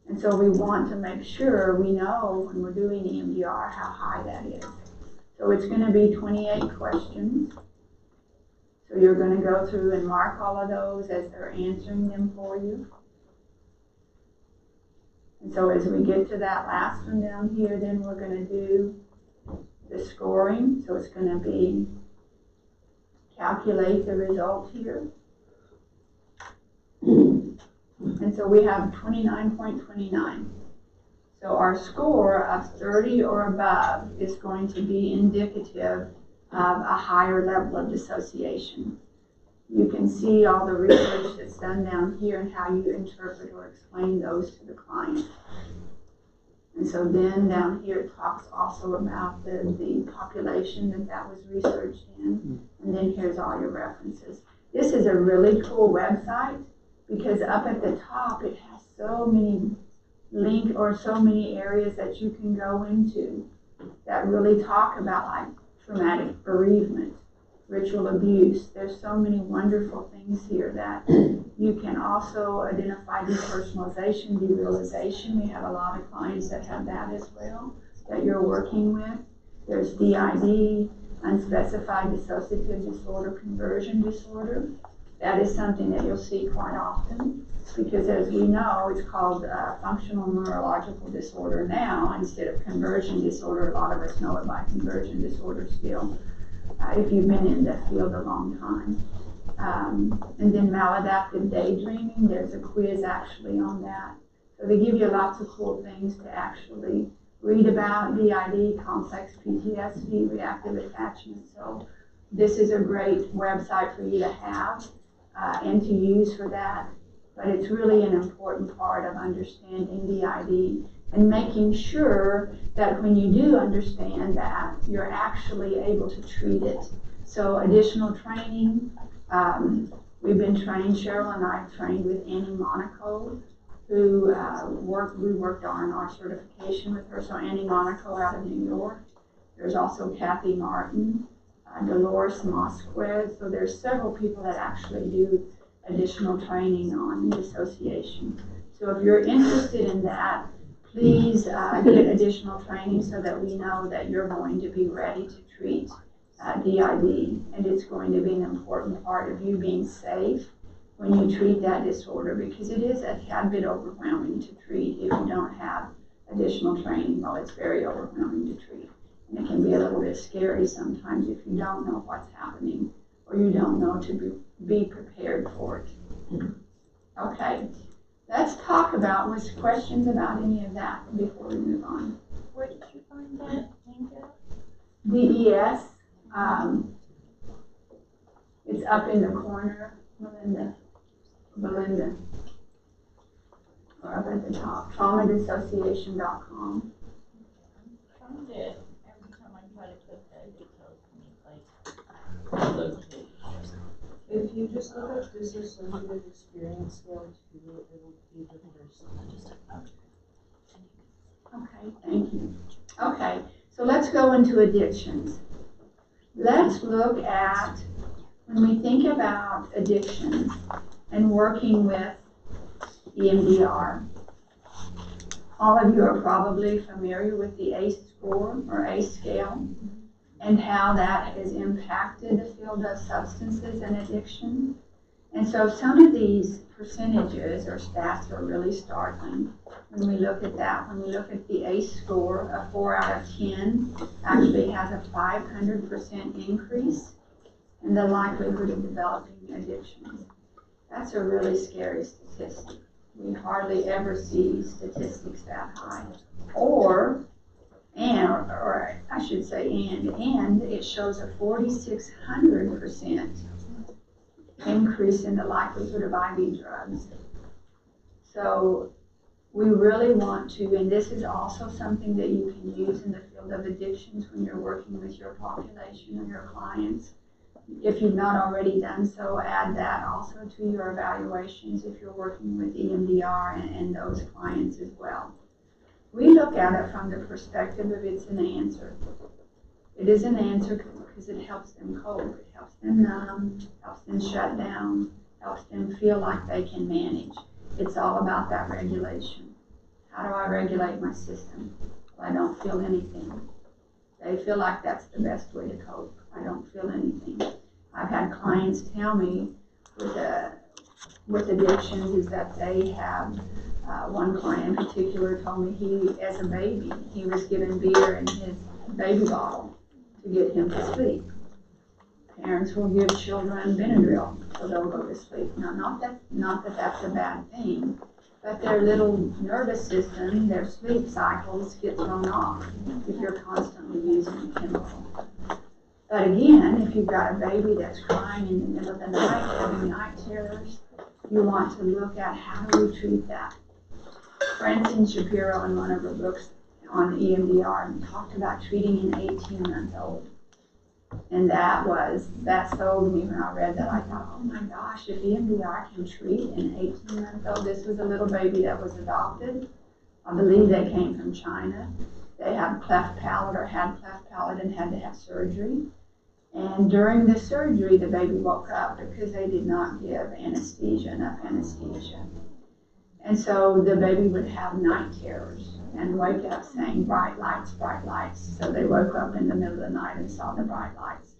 And so we want to make sure we know when we're doing EMDR how high that is. So it's going to be 28 questions. So you're going to go through and mark all of those as they're answering them for you. And so as we get to that last one down here, then we're going to do the scoring. So it's going to be calculate the result here. And so we have 29.29. So our score of 30 or above is going to be indicative of a higher level of dissociation. You can see all the research that's done down here and how you interpret or explain those to the client. And so then down here it talks also about the population that was researched in. And then here's all your references. This is a really cool website because up at the top it has so many links or so many areas that you can go into that really talk about like traumatic bereavement, ritual abuse. There's so many wonderful things here that you can also identify depersonalization, derealization. We have a lot of clients that have that as well that you're working with. There's DID, unspecified dissociative disorder, conversion disorder. That is something that you'll see quite often because, as we know, it's called functional neurological disorder now instead of conversion disorder. A lot of us know it by conversion disorder still, if you've been in the field a long time. And then maladaptive daydreaming, there's a quiz actually on that. So they give you lots of cool things to actually read about: DID, complex PTSD, reactive attachment. So this is a great website for you to have and to use for that. But it's really an important part of understanding DID and making sure that when you do understand that, you're actually able to treat it. So additional training, we've been trained, Cheryl and I have trained with Annie Monaco, who we worked on our certification with her. So Annie Monaco out of New York. There's also Kathy Martin Dolores Mosquez. So there's several people that actually do additional training on dissociation. So if you're interested in that, please get additional training so that we know that you're going to be ready to treat DID, and it's going to be an important part of you being safe when you treat that disorder, because it is a tad bit overwhelming to treat if you don't have additional training. Well, it's very overwhelming to treat, and it can be a little bit scary sometimes if you don't know what's happening or you don't know to be prepared for it. Okay, let's talk about, was questions about any of that before we move on? Where did you find that link at? DES, it's up in the corner, Belinda, or up at the top, traumadissociation.com. Found it. Every time I try to click that, it tells me like, If you just look up dissociative experience scale 2, it'll be the first. Okay, thank you. Okay, so let's go into addictions. Let's look at, when we think about addictions and working with EMDR, all of you are probably familiar with the ACE score or ACE scale and how that has impacted the field of substances and addiction. And so some of these percentages or stats are really startling when we look at that. When we look at the ACE score, a 4 out of 10 actually has a 500% increase in the likelihood of developing addictions. That's a really scary statistic. We hardly ever see statistics that high. Or I should say, and it shows a 4,600% increase in the likelihood of IV drugs. So we really want to, and this is also something that you can use in the field of addictions when you're working with your population or your clients. If you've not already done so, add that also to your evaluations if you're working with EMDR and those clients as well. We look at it from the perspective of it's an answer. It is an answer because it helps them cope, it helps them numb, helps them shut down, helps them feel like they can manage. It's all about that regulation. How do I regulate my system? Well, I don't feel anything. They feel like that's the best way to cope. I don't feel anything. I've had clients tell me with addictions is that they have, one client in particular told me as a baby, he was given beer in his baby bottle to get him to sleep. Parents will give children Benadryl so they'll go to sleep. Now, not that that's a bad thing, but their little nervous system, their sleep cycles get thrown off if you're constantly using a chemical. But again, if you've got a baby that's crying in the middle of the night, having night terrors, you want to look at how do we treat that. Francine Shapiro, in one of her books on EMDR, talked about treating an 18-month-old. And that sold me when I read that. I thought, oh my gosh, if EMDR can treat an 18-month-old, this was a little baby that was adopted. I believe they came from China. They have cleft palate or had cleft palate and had to have surgery. And during the surgery, the baby woke up because they did not give enough anesthesia. And so the baby would have night terrors and wake up saying, bright lights, bright lights. So they woke up in the middle of the night and saw the bright lights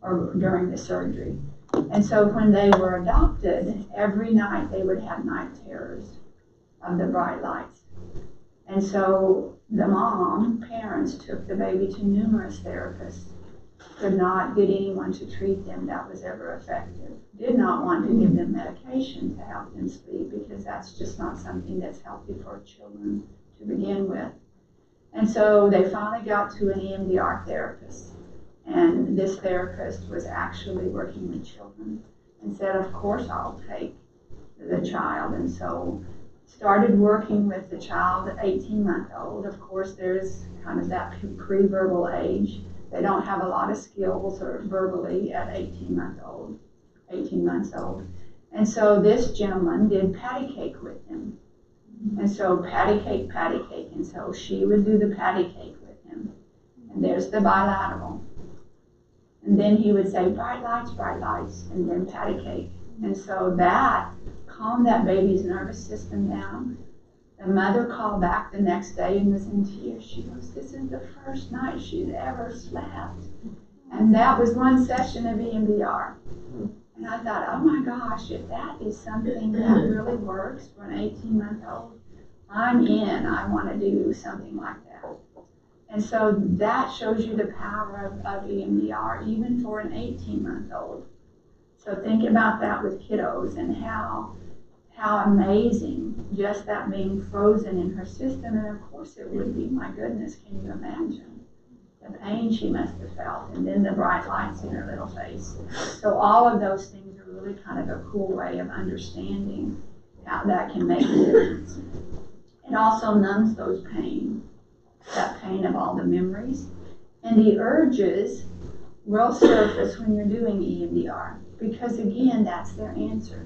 or during the surgery. And so when they were adopted, every night they would have night terrors of the bright lights. And so the parents took the baby to numerous therapists, could not get anyone to treat them that was ever effective, did not want to give them medication to help them sleep because that's just not something that's healthy for children to begin with. And so they finally got to an EMDR therapist, and this therapist was actually working with children and said, of course I'll take the child. And so started working with the child, 18-month-old. Of course, there's kind of that pre-verbal age. They don't have a lot of skills or verbally at 18 months old. And so this gentleman did patty cake with him. And so patty cake. And so she would do the patty cake with him. And there's the bilateral. And then he would say, bright lights, and then patty cake. And so that calmed that baby's nervous system down. The mother called back the next day and was in tears. She goes, this is the first night she's ever slept. And that was one session of EMDR. And I thought, oh my gosh, if that is something that really works for an 18-month-old, I'm in. I want to do something like that. And so that shows you the power of EMDR, even for an 18-month-old. So think about that with kiddos and how amazing just that being frozen in her system. And of course it would be. My goodness, can you imagine the pain she must have felt, and then the bright lights in her little face. So all of those things are really kind of a cool way of understanding how that can make a difference. It also numbs those pain, that pain of all the memories. And the urges will surface when you're doing EMDR, because again, that's their answer.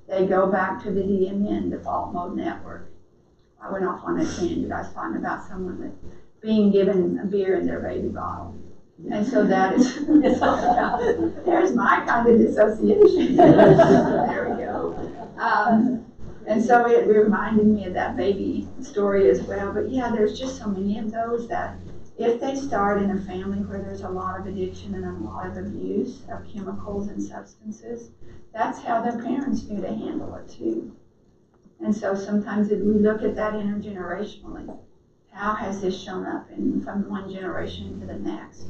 They go back to the DMN, default mode network. I went off on a tangent. I was talking about someone with being given a beer in their baby bottle. And so that is, there's my kind of dissociation. There we go. And so it reminded me of that baby story as well. But yeah, there's just so many of those that if they start in a family where there's a lot of addiction and a lot of abuse of chemicals and substances, that's how their parents knew to handle it too. And so sometimes we look at that intergenerationally. How has this shown up from one generation to the next?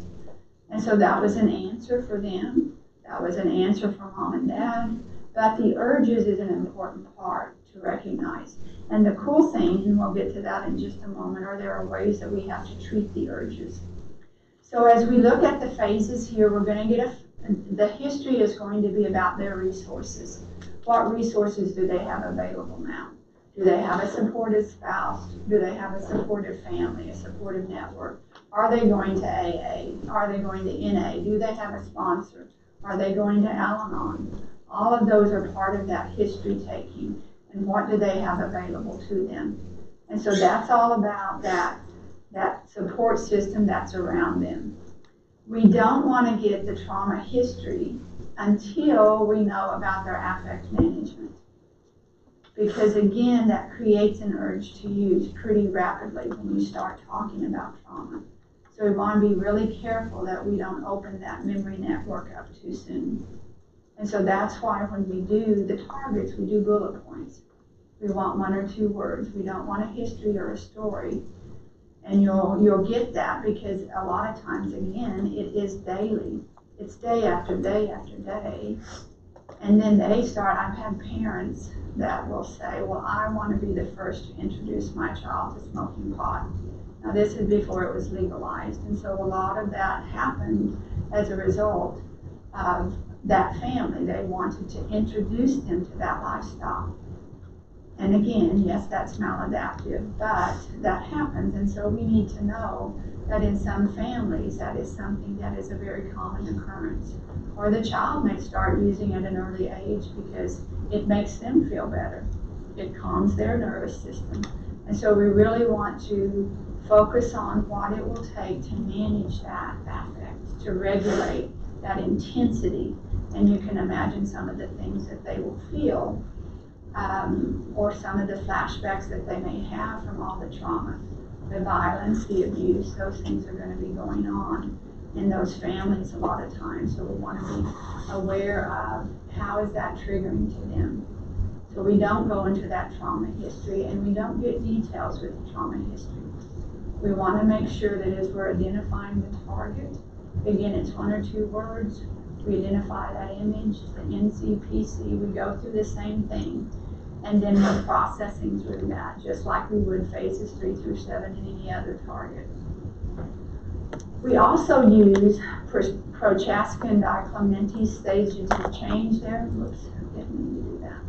And so that was an answer for them. That was an answer for mom and dad. But the urges is an important part to recognize. And the cool thing, and we'll get to that in just a moment, are there are ways that we have to treat the urges. So as we look at the phases here, we're going to get the history is going to be about their resources. What resources do they have available now? Do they have a supportive spouse? Do they have a supportive family, a supportive network? Are they going to AA? Are they going to NA? Do they have a sponsor? Are they going to Al-Anon? All of those are part of that history taking. And what do they have available to them? And so that's all about that support system that's around them. We don't want to get the trauma history until we know about their affect management. Because again, that creates an urge to use pretty rapidly when you start talking about trauma. So we want to be really careful that we don't open that memory network up too soon. And so that's why when we do the targets, we do bullet points. We want 1 or 2 words. We don't want a history or a story. And you'll get that because a lot of times, again, it is daily. It's day after day after day. And then they start, I've had parents that will say, well, I want to be the first to introduce my child to smoking pot. Now this is before it was legalized. And so a lot of that happened as a result of that family. They wanted to introduce them to that lifestyle. And again, yes, that's maladaptive, but that happens. And so we need to know that in some families, that is something that is a very common occurrence. Or the child may start using at an early age because it makes them feel better. It calms their nervous system. And so we really want to focus on what it will take to manage that affect, to regulate that intensity. And you can imagine some of the things that they will feel, or some of the flashbacks that they may have from all the trauma, the violence, the abuse. Those things are going to be going on in those families a lot of times. So we want to be aware of how is that triggering to them. So we don't go into that trauma history, and we don't get details with the trauma history. We want to make sure that as we're identifying the target, again, it's 1 or 2 words. We identify that image, the NC, PC, we go through the same thing. And then we're processing through that, just like we would phases 3 through 7 in any other target. We also use Prochaska and Di-Clementi's stages of change there. Whoops, didn't mean to do that.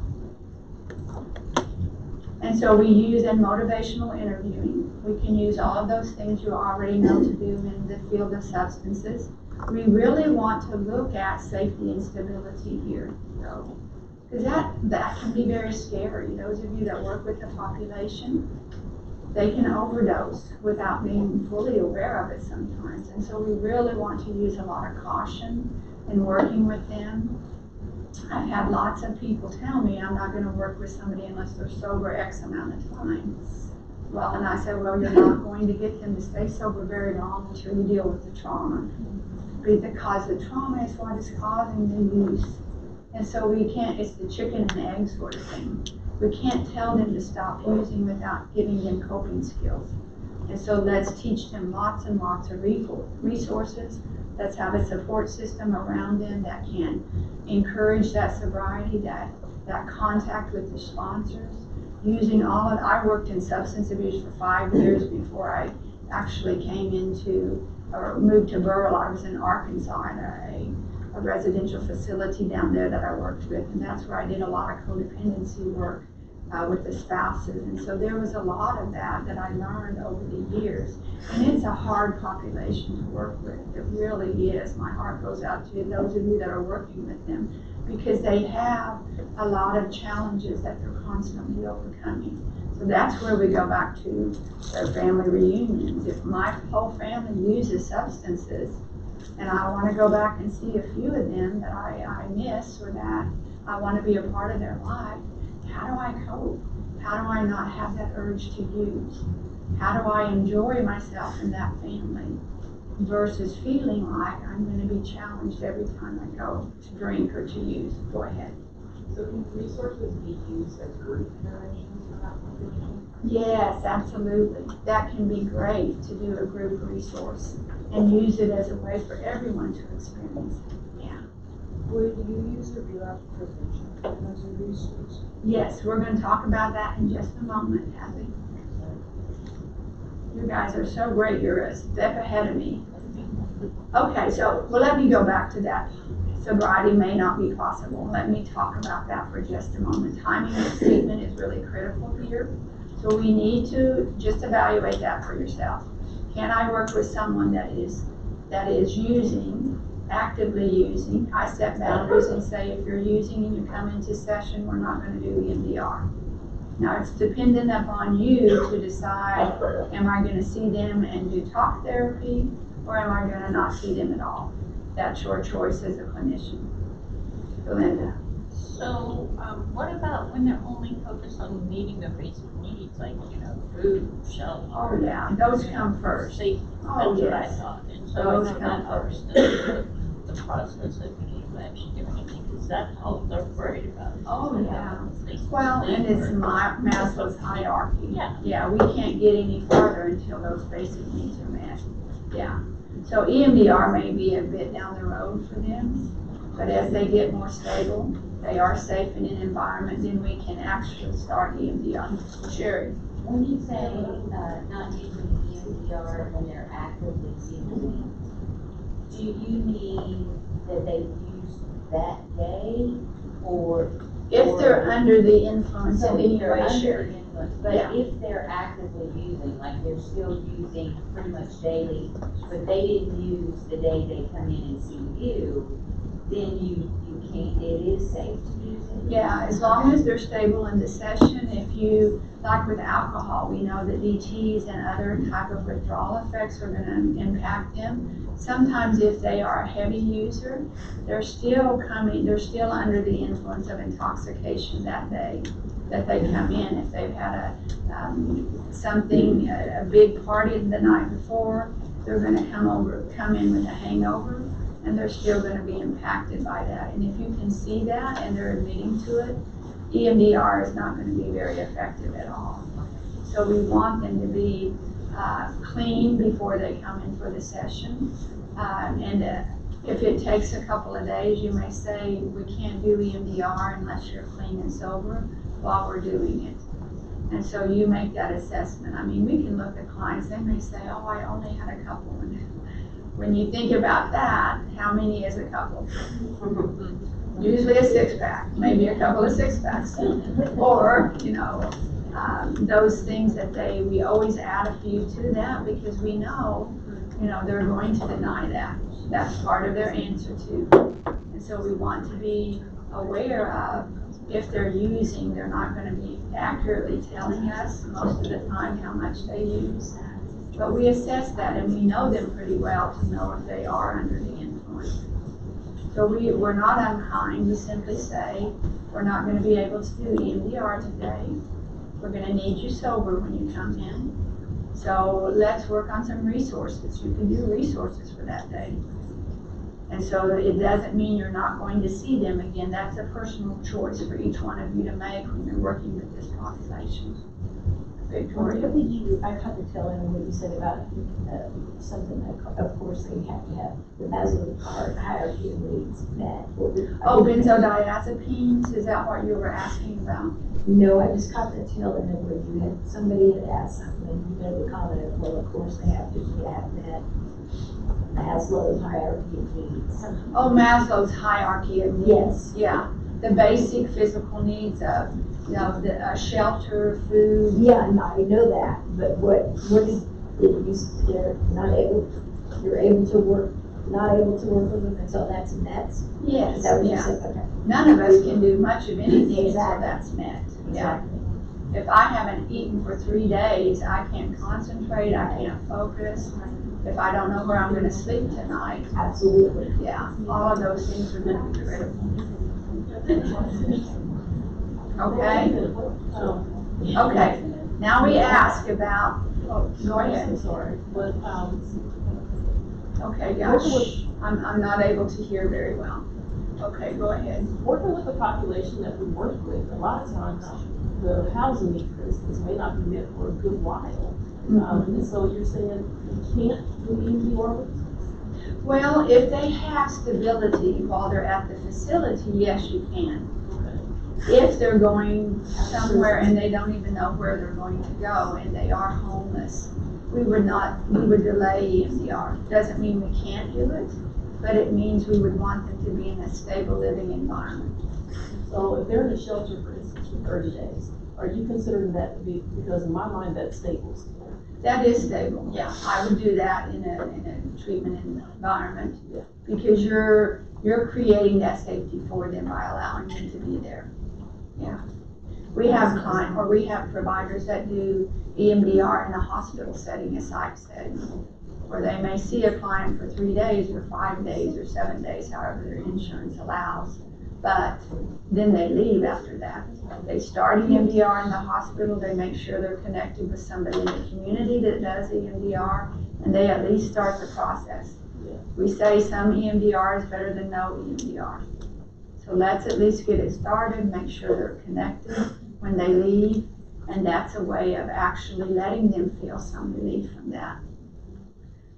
And so we use in motivational interviewing. We can use all of those things you already know to do in the field of substances. We really want to look at safety and stability here, though, because that can be very scary. Those of you that work with the population, they can overdose without being fully aware of it sometimes. And so we really want to use a lot of caution in working with them. I've had lots of people tell me I'm not going to work with somebody unless they're sober X amount of time. Well, and I said, well, you're not going to get them to stay sober very long until you deal with the trauma. Because the trauma is what is causing the use. And so we can't, it's the chicken and egg sort of thing. We can't tell them to stop using without giving them coping skills. And so let's teach them lots and lots of resources. Let's have a support system around them that can encourage that sobriety, that contact with the sponsors. Using I worked in substance abuse for 5 years before I actually came into or moved to Burl. I was in Arkansas at a residential facility down there that I worked with, and that's where I did a lot of codependency work with the spouses. And so there was a lot of that I learned over the years. And it's a hard population to work with. It really is. My heart goes out to those of you that are working with them, because they have a lot of challenges that they're constantly overcoming. So that's where we go back to their family reunions. If my whole family uses substances and I want to go back and see a few of them that I miss or that I want to be a part of their life, how do I cope? How do I not have that urge to use? How do I enjoy myself in that family versus feeling like I'm going to be challenged every time I go to drink or to use? Go ahead. So can resources be used as group interventions for that population? Yes, absolutely. That can be great to do a group resource and use it as a way for everyone to experience it. Yeah. Would you use a relapse prevention plan as a resource? Yes, we're going to talk about that in just a moment, Kathy. You guys are so great. You're a step ahead of me. Okay, so let me go back to that. Sobriety may not be possible. Let me talk about that for just a moment. Timing of treatment is really critical here. So we need to just evaluate that for yourself. Can I work with someone that is using, actively using? I set boundaries and say, if you're using and you come into session, we're not going to do EMDR. Now it's dependent upon you to decide, am I going to see them and do talk therapy, or am I going to not see them at all? That's your choice as a clinician. Belinda. So, what about when they're only focused on meeting their basic needs, like, food, shelter? Oh yeah, those come first. Safety, Oh, that's what I yes. thought. And so Those I know come that first. understood the process of you actually doing anything, because that's all they're worried about. Oh, yeah. They Well, and sleep it's or- Maslow's hierarchy. Yeah. Yeah, we can't get any farther until those basic needs are met. Yeah. So EMDR may be a bit down the road for them, but as they get more stable, they are safe in an environment, then we can actually start EMDR. Sherry. When you say, not using EMDR when they're actively using, do you mean that they use that day, or? If they're under the influence So in if any they're way, under Sherry. the influence, but Yeah. if they're actively using, like they're still using pretty much daily, but they didn't use the day they come in and see you, then you can't, it is safe to use it? Yeah, as long as they're stable in the session. If you, like with alcohol, we know that DTs and other type of withdrawal effects are going to impact them. Sometimes if they are a heavy user, they're still under the influence of intoxication that day that they come in. If they've had a big party the night before, they're going to come in with a hangover, and they're still going to be impacted by that. And if you can see that and they're admitting to it, EMDR is not going to be very effective at all. So we want them to be clean before they come in for the session. If it takes a couple of days, you may say, we can't do EMDR unless you're clean and sober while we're doing it. And so you make that assessment. I mean, we can look at clients, they may say, oh, I only had a couple. When you think about that, how many is a couple? Usually a 6-pack, maybe a couple of 6-packs. Or, those things that we always add a few to that, because we know, they're going to deny that. That's part of their answer too. And so we want to be aware of if they're using, they're not gonna be accurately telling us most of the time how much they use. But we assess that and we know them pretty well to know if they are under the influence. So we're not unkind, we simply say, we're not gonna be able to do EMDR today. We're gonna need you sober when you come in. So let's work on some resources. You can do resources for that day. And so it doesn't mean you're not going to see them again. That's a personal choice for each one of you to make when you're working with this population. Victoria? What did you, I caught the tail end of what you said about something that, of course, they have to have the Maslow hierarchy of needs met. Oh, benzodiazepines, is that what you were asking about? No, I just caught the tail end of where you had, somebody had asked something, you made the comment of, well, of course, they have to have that Maslow's hierarchy of needs. Oh, Maslow's hierarchy of needs. Yes. Yeah, the basic physical needs of, you know, the shelter, food. Yeah, and I know that, but what is, they're not able, you're able to work, not able to work with them until that's met? Yes, Is that what you yeah. said? Okay. None of us can do much of anything until Exactly. that's met. Yeah. Exactly. If I haven't eaten for 3 days, I can't concentrate, I can't focus. If I don't know where I'm gonna sleep tonight, Absolutely. yeah, all of those things are gonna be critical. Okay? Okay, now we ask about, oh, go ahead. I'm sorry, but, Okay, gosh, I'm not able to hear very well. Okay, go ahead. working with the population that we work with, a lot of times, the housing need for instance may not be met for a good while. And so you're saying you can't do EMDR with them? Well, if they have stability while they're at the facility, yes, you can. If they're going somewhere and they don't even know where they're going to go and they are homeless, we would delay EMDR. Doesn't mean we can't do it, but it means we would want them to be in a stable living environment. So if they're in a shelter, for instance, for 30 days, are you considering that to be, because in my mind, that's stable still? That is stable, yeah. I would do that in a treatment environment Yeah. because you're creating that safety for them by allowing them to be there. Yeah. We have we have providers that do EMDR in a hospital setting, a psych setting, where they may see a client for 3 days or 5 days or 7 days, however their insurance allows. But then they leave after that. They start EMDR in the hospital, they make sure they're connected with somebody in the community that does EMDR, and they at least start the process. Yeah. We say some EMDR is better than no EMDR. So let's at least get it started, make sure they're connected when they leave, and that's a way of actually letting them feel some relief from that.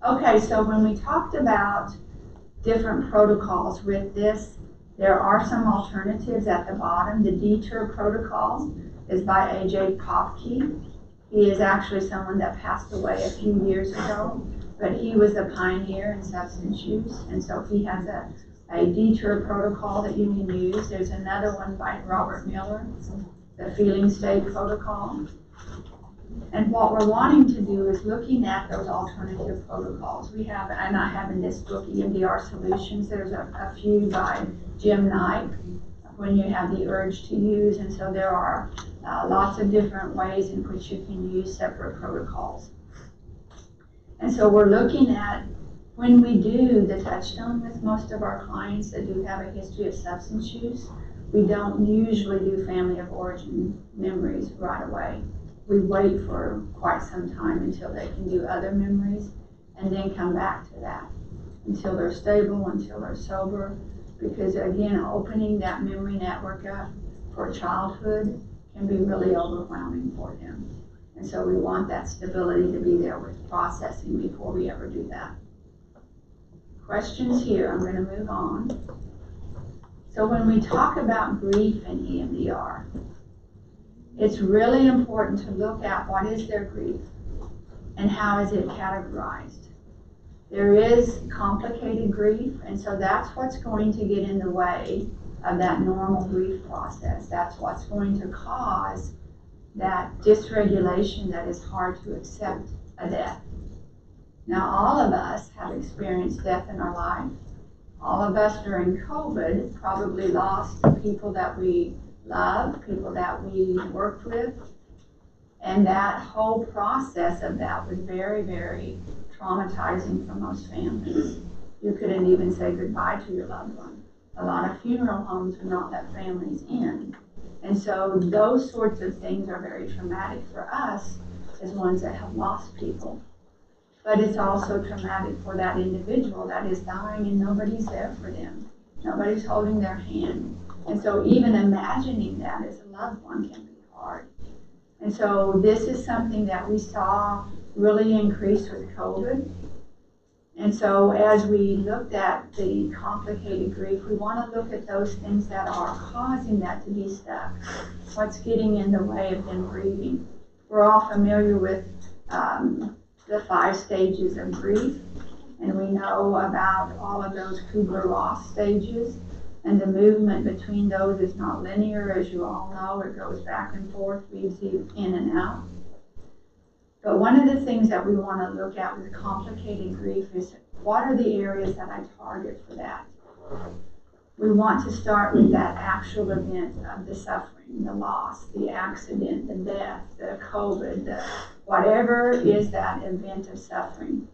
Okay, so when we talked about different protocols with this, there are some alternatives at the bottom. The DETER protocol is by A.J. Popke. He is actually someone that passed away a few years ago, but he was a pioneer in substance use, and so he has a DETER protocol that you can use. There's another one by Robert Miller, the feeling state protocol. And what we're wanting to do is looking at those alternative protocols. We have, and I have in this book, EMDR Solutions, there's a few by Jim Knight, when you have the urge to use, and so there are lots of different ways in which you can use separate protocols. And so we're looking at, when we do the touchstone with most of our clients that do have a history of substance use, we don't usually do family of origin memories right away. We wait for quite some time until they can do other memories and then come back to that until they're stable, until they're sober. Because again, opening that memory network up for childhood can be really overwhelming for them. And so we want that stability to be there with processing before we ever do that. Questions here, I'm going to move on. So when we talk about grief in EMDR, it's really important to look at what is their grief and how is it categorized. There is complicated grief, and so that's what's going to get in the way of that normal grief process. That's what's going to cause that dysregulation that is hard to accept a death. Now, all of us have experienced death in our life. All of us during COVID probably lost the people that we love, people that we worked with. And that whole process of that was very, very traumatizing for most families. You couldn't even say goodbye to your loved one. A lot of funeral homes would not let families in. And so those sorts of things are very traumatic for us as ones that have lost people. But it's also traumatic for that individual that is dying and nobody's there for them. Nobody's holding their hand. And so even imagining that as a loved one can be hard. And so this is something that we saw really increase with COVID. And so as we looked at the complicated grief, we want to look at those things that are causing that to be stuck. What's getting in the way of them grieving? We're all familiar with the 5 stages of grief, and we know about all of those Kubler-Ross stages. And the movement between those is not linear, as you all know. It goes back and forth, weaves in and out. But one of the things that we want to look at with complicated grief is what are the areas that I target for that? We want to start with that actual event of the suffering, the loss, the accident, the death, the COVID, the whatever is that event of suffering.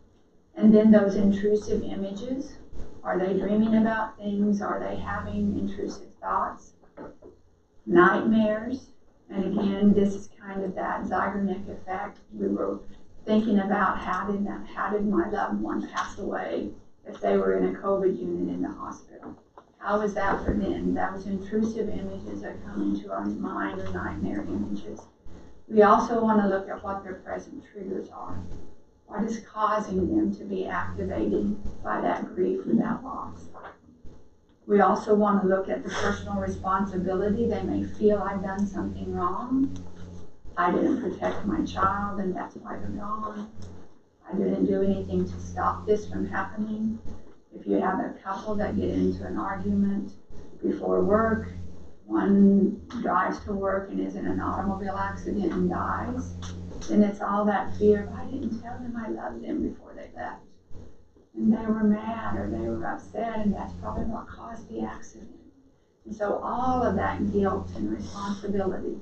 And then those intrusive images. Are they dreaming about things? Are they having intrusive thoughts? Nightmares. And again, this is kind of that Zeigarnik effect. We were thinking about how did my loved one pass away if they were in a COVID unit in the hospital? How was that for them? Those intrusive images that come into our mind or nightmare images. We also want to look at what their present triggers are. What is causing them to be activated by that grief or that loss? We also want to look at the personal responsibility. They may feel I've done something wrong. I didn't protect my child and that's why they're gone. I didn't do anything to stop this from happening. If you have a couple that get into an argument before work, one drives to work and is in an automobile accident and dies, then it's all that fear of, I didn't tell them I loved them before they left. And they were mad or they were upset, and that's probably what caused the accident. And so all of that guilt and responsibility.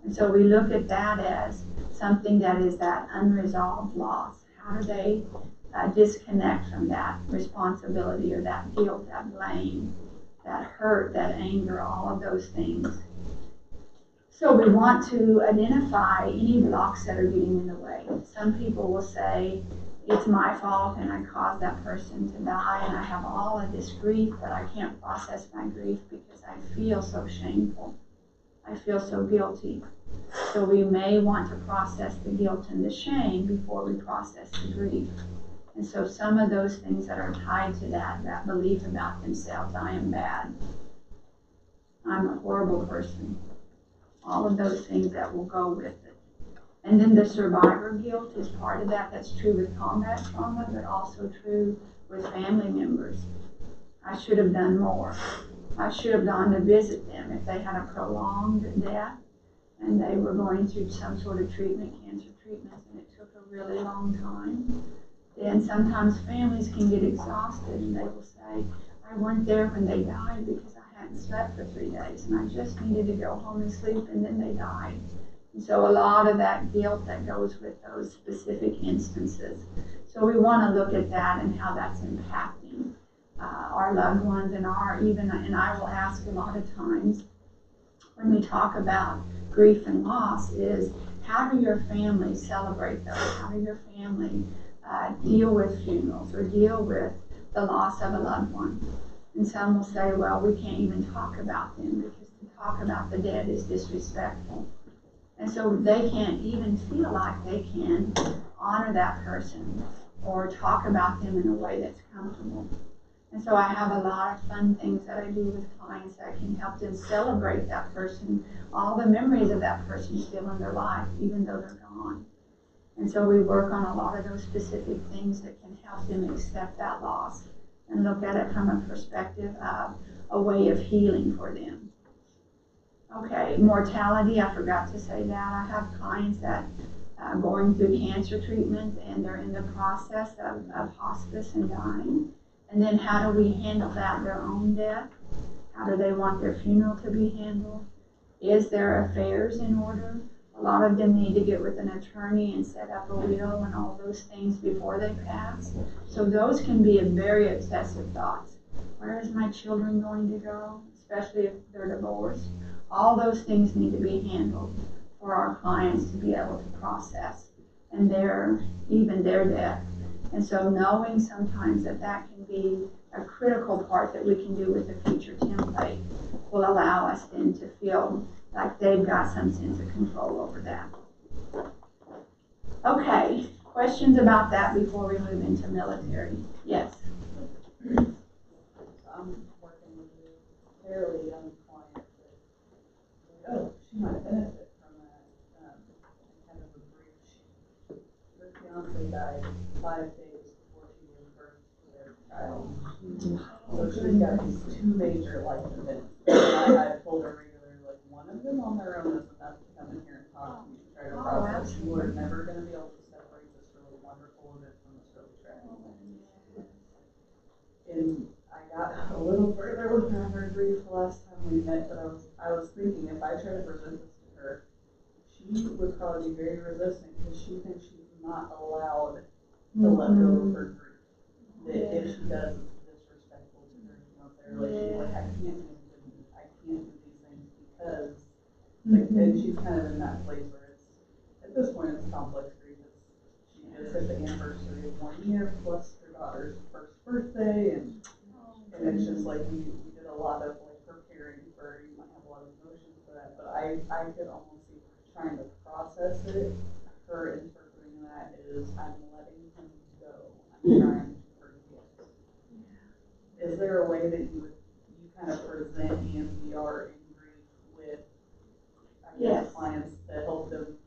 And so we look at that as something that is that unresolved loss. How do they disconnect from that responsibility or that guilt, that blame, that hurt, that anger, all of those things. So we want to identify any blocks that are getting in the way. Some people will say, it's my fault and I caused that person to die and I have all of this grief, but I can't process my grief because I feel so shameful. I feel so guilty. So we may want to process the guilt and the shame before we process the grief. And so some of those things that are tied to that belief about themselves, I am bad, I'm a horrible person, all of those things that will go with it. And then the survivor guilt is part of that. That's true with combat trauma, but also true with family members. I should have done more. I should have gone to visit them if they had a prolonged death and they were going through some sort of treatment, cancer treatment, and it took a really long time. Then sometimes families can get exhausted and they will say, I weren't there when they died because I hadn't slept for 3 days and I just needed to go home and sleep, and then they died. And so a lot of that guilt that goes with those specific instances. So we want to look at that and how that's impacting our loved ones and and I will ask a lot of times when we talk about grief and loss is, how do your family celebrate those? How do your family deal with funerals or deal with the loss of a loved one? And some will say, well, we can't even talk about them because to talk about the dead is disrespectful. And so they can't even feel like they can honor that person or talk about them in a way that's comfortable. And so I have a lot of fun things that I do with clients that can help them celebrate that person, all the memories of that person still in their life, even though they're gone. And so we work on a lot of those specific things that can help them accept that loss and look at it from a perspective of a way of healing for them. Okay, mortality, I forgot to say that. I have clients that are going through cancer treatment and they're in the process of hospice and dying. And then how do we handle that, their own death? How do they want their funeral to be handled? Is their affairs in order? A lot of them need to get with an attorney and set up a will and all those things before they pass. So those can be very obsessive thoughts. Where is my children going to go? Especially if they're divorced. All those things need to be handled for our clients to be able to process, and even their death. And so knowing sometimes that can be a critical part that we can do with the future template will allow us then to feel like they've got some sense of control over that. Okay, questions about that before we move into military? Yes. I'm working with a fairly young client that, she might benefit from that, kind of a brief. Her fiance died 5 days before she gave birth to their child. So she's got these 2 major life events. I've told her regularly, like, one of them on their own is enough to come in here and talk to me and try to process. You are never going to be able to separate this really wonderful event from this really tragic. And I got a little further with her on her grief the last time we met, but I was thinking if I try to present this to her, she would probably be very resistant because she thinks she's not allowed to let go of her grief. That if she does, it's disrespectful to her fiance relationship. Like, I can't do these things because, like, and she's kind of in that place where it's, at this point, it's complex grief. She just hit the anniversary of 1 year plus her daughter's first birthday, and it's just like we did a lot of like preparing for, you might have a lot of emotions for that, but I could almost see her trying to process it. Her interpreting that is, I'm letting him go. I'm trying to forget. Is there a way that you kind of present EMDR in grief with, I guess, clients that help them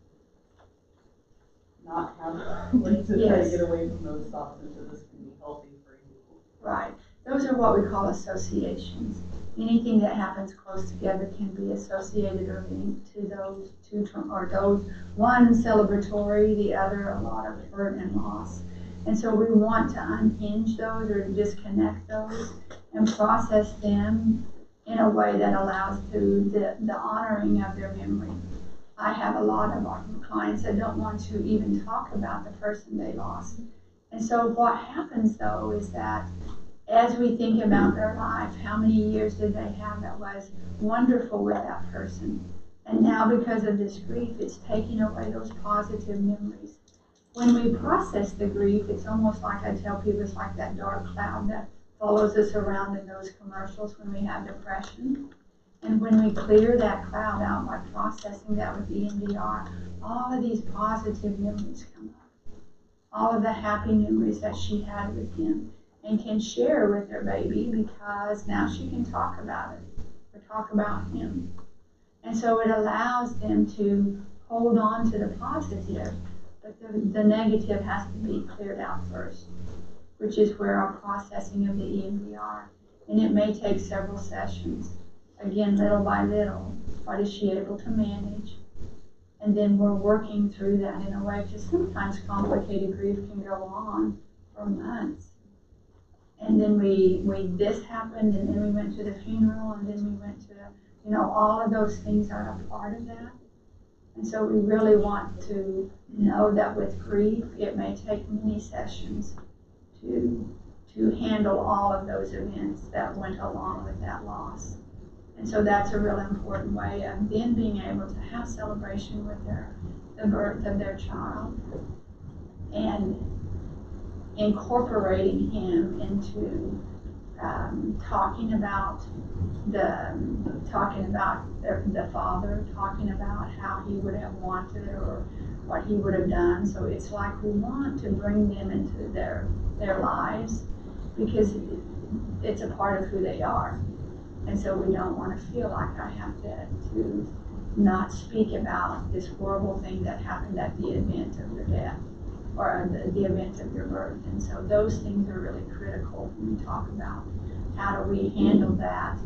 not have, like, to try to get away from those thoughts and so this can be healthy for you? Right. Those are what we call associations. Anything that happens close together can be associated or linked to those two, or those, one celebratory, the other a lot of hurt and loss. And so we want to unhinge those or disconnect those and process them in a way that allows to the honoring of their memory. I have a lot of our clients that don't want to even talk about the person they lost. And so what happens though is that as we think about their life, how many years did they have that was wonderful with that person? And now because of this grief, it's taking away those positive memories. When we process the grief, it's almost like I tell people, it's like that dark cloud that follows us around in those commercials when we have depression. And when we clear that cloud out by processing that with EMDR, all of these positive memories come up. All of the happy memories that she had with him and can share with her baby because now she can talk about it or talk about him. And so it allows them to hold on to the positive, but the negative has to be cleared out first, which is where our processing of the EMDR, and it may take several sessions. Again, little by little, what is she able to manage? And then we're working through that in a way, because sometimes complicated grief can go on for months. And then this happened, and then we went to the funeral, and then we went to, all of those things are a part of that. And so we really want to know that with grief, it may take many sessions to handle all of those events that went along with that loss. And so that's a really important way of then being able to have celebration with the birth of their child and incorporating him into talking about the father, talking about how he would have wanted or what he would have done. So it's like we want to bring them into their lives because it's a part of who they are. And so we don't want to feel like I have to not speak about this horrible thing that happened at the event of your death or the event of your birth. And so those things are really critical when we talk about how do we handle that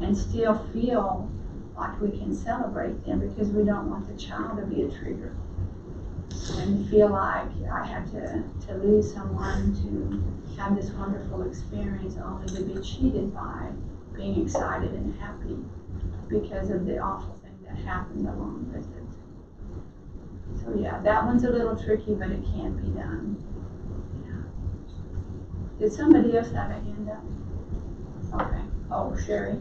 and still feel like we can celebrate them, because we don't want the child to be a trigger and feel like I have to lose someone to have this wonderful experience only to be cheated by being excited and happy because of the awful thing that happened along with it. So yeah, that one's a little tricky, but it can be done. Yeah. Did somebody else have a hand up? Okay. Oh, Sherry.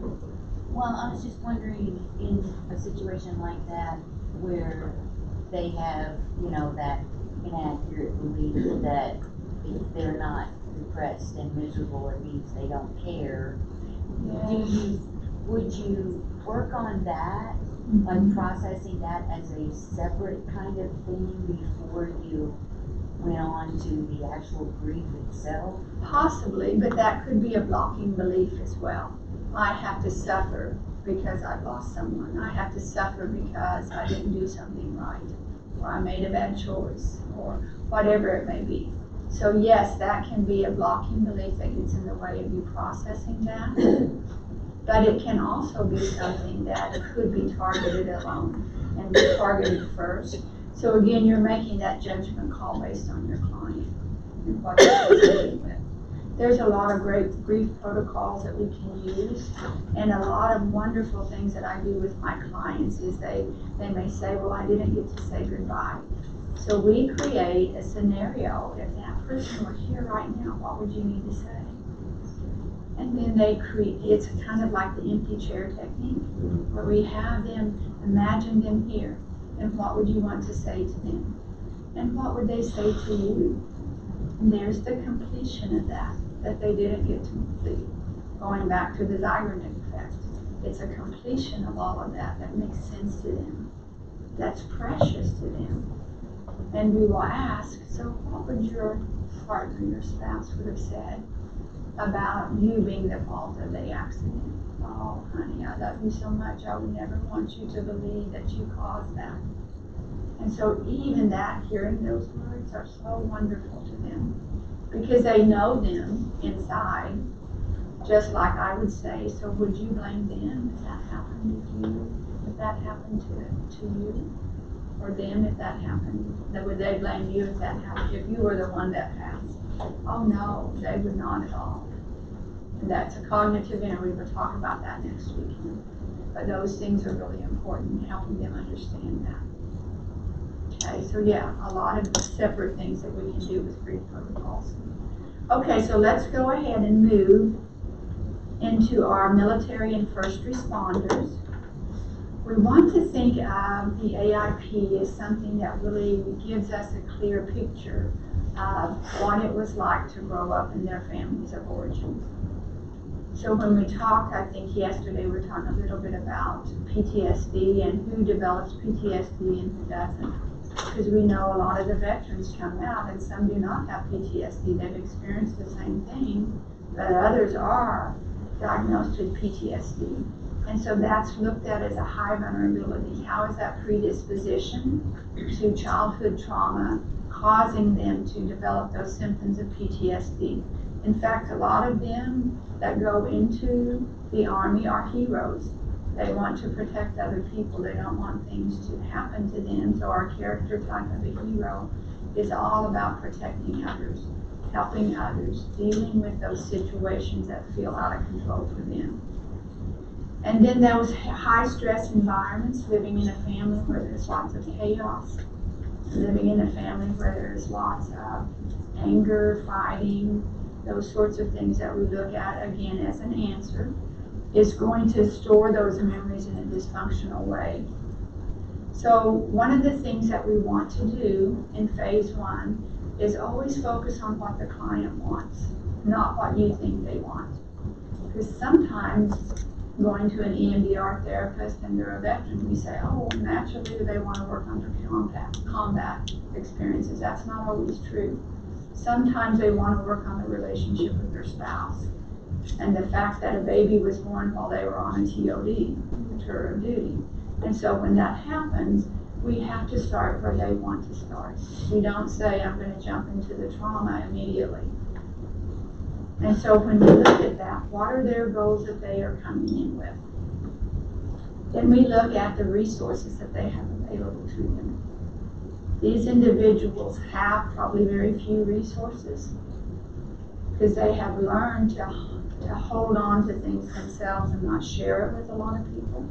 Well, I was just wondering, in a situation like that, where they have, you know, that inaccurate belief that if they're not depressed and miserable, it means they don't care. Would you work on that, like processing that as a separate kind of thing before you went on to the actual grief itself? Possibly, but that could be a blocking belief as well. I have to suffer because I lost someone. I have to suffer because I didn't do something right, or I made a bad choice, or whatever it may be. So yes, that can be a blocking belief that gets in the way of you processing that. But it can also be something that could be targeted alone and be targeted first. So again, you're making that judgment call based on your client and what they're dealing with. There's a lot of great grief protocols that we can use, and a lot of wonderful things that I do with my clients is they may say, well, I didn't get to say goodbye. So we create a scenario. If that person were here right now, what would you need to say? And then they create, it's kind of like the empty chair technique, where we have them, imagine them here, and what would you want to say to them? And what would they say to you? And there's the completion of that they didn't get to complete. Going back to the Zeigarnik effect, it's a completion of all of that makes sense to them, that's precious to them. And we will ask, so what would your partner, your spouse would have said about you being the fault of the accident? Oh, honey, I love you so much, I would never want you to believe that you caused that. And so even that, hearing those words are so wonderful to them, because they know them inside, just like I would say, so would you blame them if that happened to you, if that happened to you? Or them if that happened? Would they blame you if that happened, if you were the one that passed? Oh no, they would not at all. And that's a cognitive, we will talk about that next week. But those things are really important, helping them understand that. Okay, so yeah, a lot of separate things that we can do with grief protocols. Okay, so let's go ahead and move into our military and first responders. We want to think of the AIP as something that really gives us a clear picture of what it was like to grow up in their families of origin. So when we talked, I think yesterday we were talking a little bit about PTSD and who develops PTSD and who doesn't. Because we know a lot of the veterans come out and some do not have PTSD. They've experienced the same thing, but others are diagnosed with PTSD. And so that's looked at as a high vulnerability. How is that predisposition to childhood trauma causing them to develop those symptoms of PTSD? In fact, a lot of them that go into the Army are heroes. They want to protect other people. They don't want things to happen to them. So our character type of a hero is all about protecting others, helping others, dealing with those situations that feel out of control for them. And then those high stress environments, living in a family where there's lots of chaos, living in a family where there's lots of anger, fighting, those sorts of things that we look at again as an answer, is going to store those memories in a dysfunctional way. So one of the things that we want to do in phase 1 is always focus on what the client wants, not what you think they want. Because sometimes going to an EMDR therapist and they're a veteran, we say, oh, naturally they want to work on their combat experiences. That's not always true. Sometimes they want to work on the relationship with their spouse and the fact that a baby was born while they were on a TOD, tour of duty. And so when that happens, we have to start where they want to start. We don't say, I'm going to jump into the trauma immediately. And so when we look at that, what are their goals that they are coming in with? Then we look at the resources that they have available to them. These individuals have probably very few resources because they have learned to hold on to things themselves and not share it with a lot of people.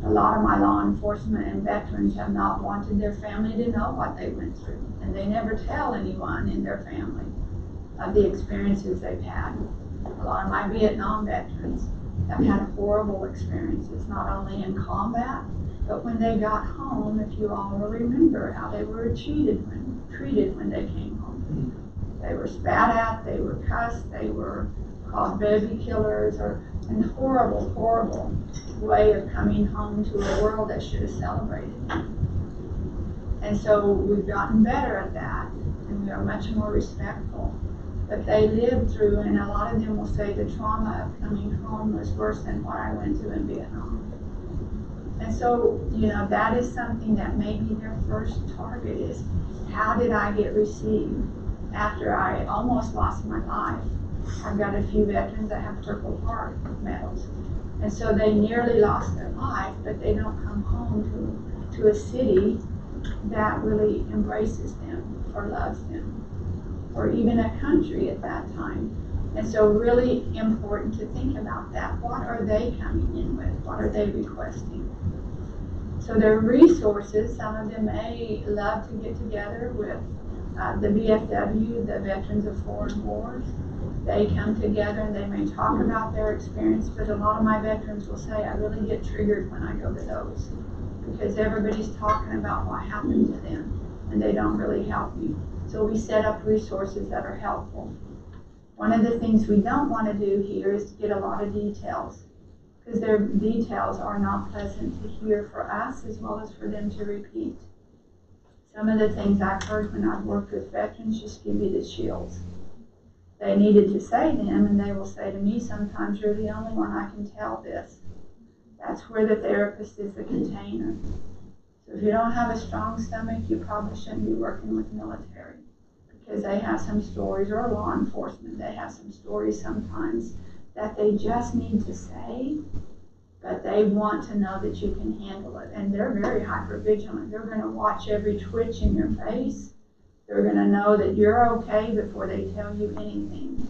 A lot of my law enforcement and veterans have not wanted their family to know what they went through, and they never tell anyone in their family of the experiences they've had. A lot of my Vietnam veterans have had horrible experiences, not only in combat, but when they got home, if you all will remember how they were treated when they came home. They were spat at, they were cussed, they were called baby killers, and horrible, horrible way of coming home to a world that should have celebrated them. And so we've gotten better at that, and we are much more respectful. But they lived through, and a lot of them will say the trauma of coming home was worse than what I went through in Vietnam. And so, that is something that maybe their first target is, how did I get received after I almost lost my life? I've got a few veterans that have Purple Heart medals. And so they nearly lost their life, but they don't come home to a city that really embraces them or loves them, or even a country at that time. And so really important to think about that. What are they coming in with? What are they requesting? So their resources, some of them may love to get together with the VFW, the Veterans of Foreign Wars. They come together and they may talk about their experience, but a lot of my veterans will say, I really get triggered when I go to those, because everybody's talking about what happened to them and they don't really help me. So we set up resources that are helpful. One of the things we don't want to do here is to get a lot of details, because their details are not pleasant to hear for us as well as for them to repeat. Some of the things I've heard when I've worked with veterans just give you the chills. They needed to say them, and they will say to me sometimes, you're the only one I can tell this. That's where the therapist is the container. So if you don't have a strong stomach, you probably shouldn't be working with military, because they have some stories, or law enforcement, they have some stories sometimes that they just need to say, but they want to know that you can handle it. And they're very hypervigilant. They're going to watch every twitch in your face. They're going to know that you're okay before they tell you anything.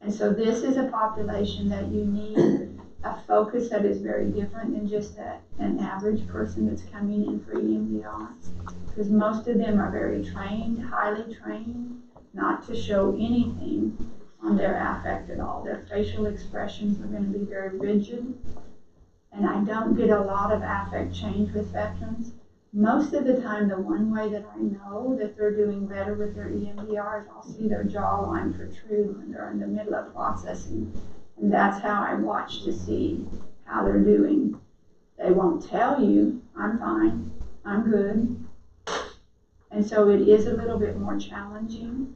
And so this is a population that you need a focus that is very different than just an average person that's coming in for EMDR. Because most of them are very trained, highly trained, not to show anything on their affect at all. Their facial expressions are going to be very rigid. And I don't get a lot of affect change with veterans. Most of the time, the one way that I know that they're doing better with their EMDR is I'll see their jawline protrude when they're in the middle of processing. And that's how I watch to see how they're doing. They won't tell you, I'm fine, I'm good. And so it is a little bit more challenging.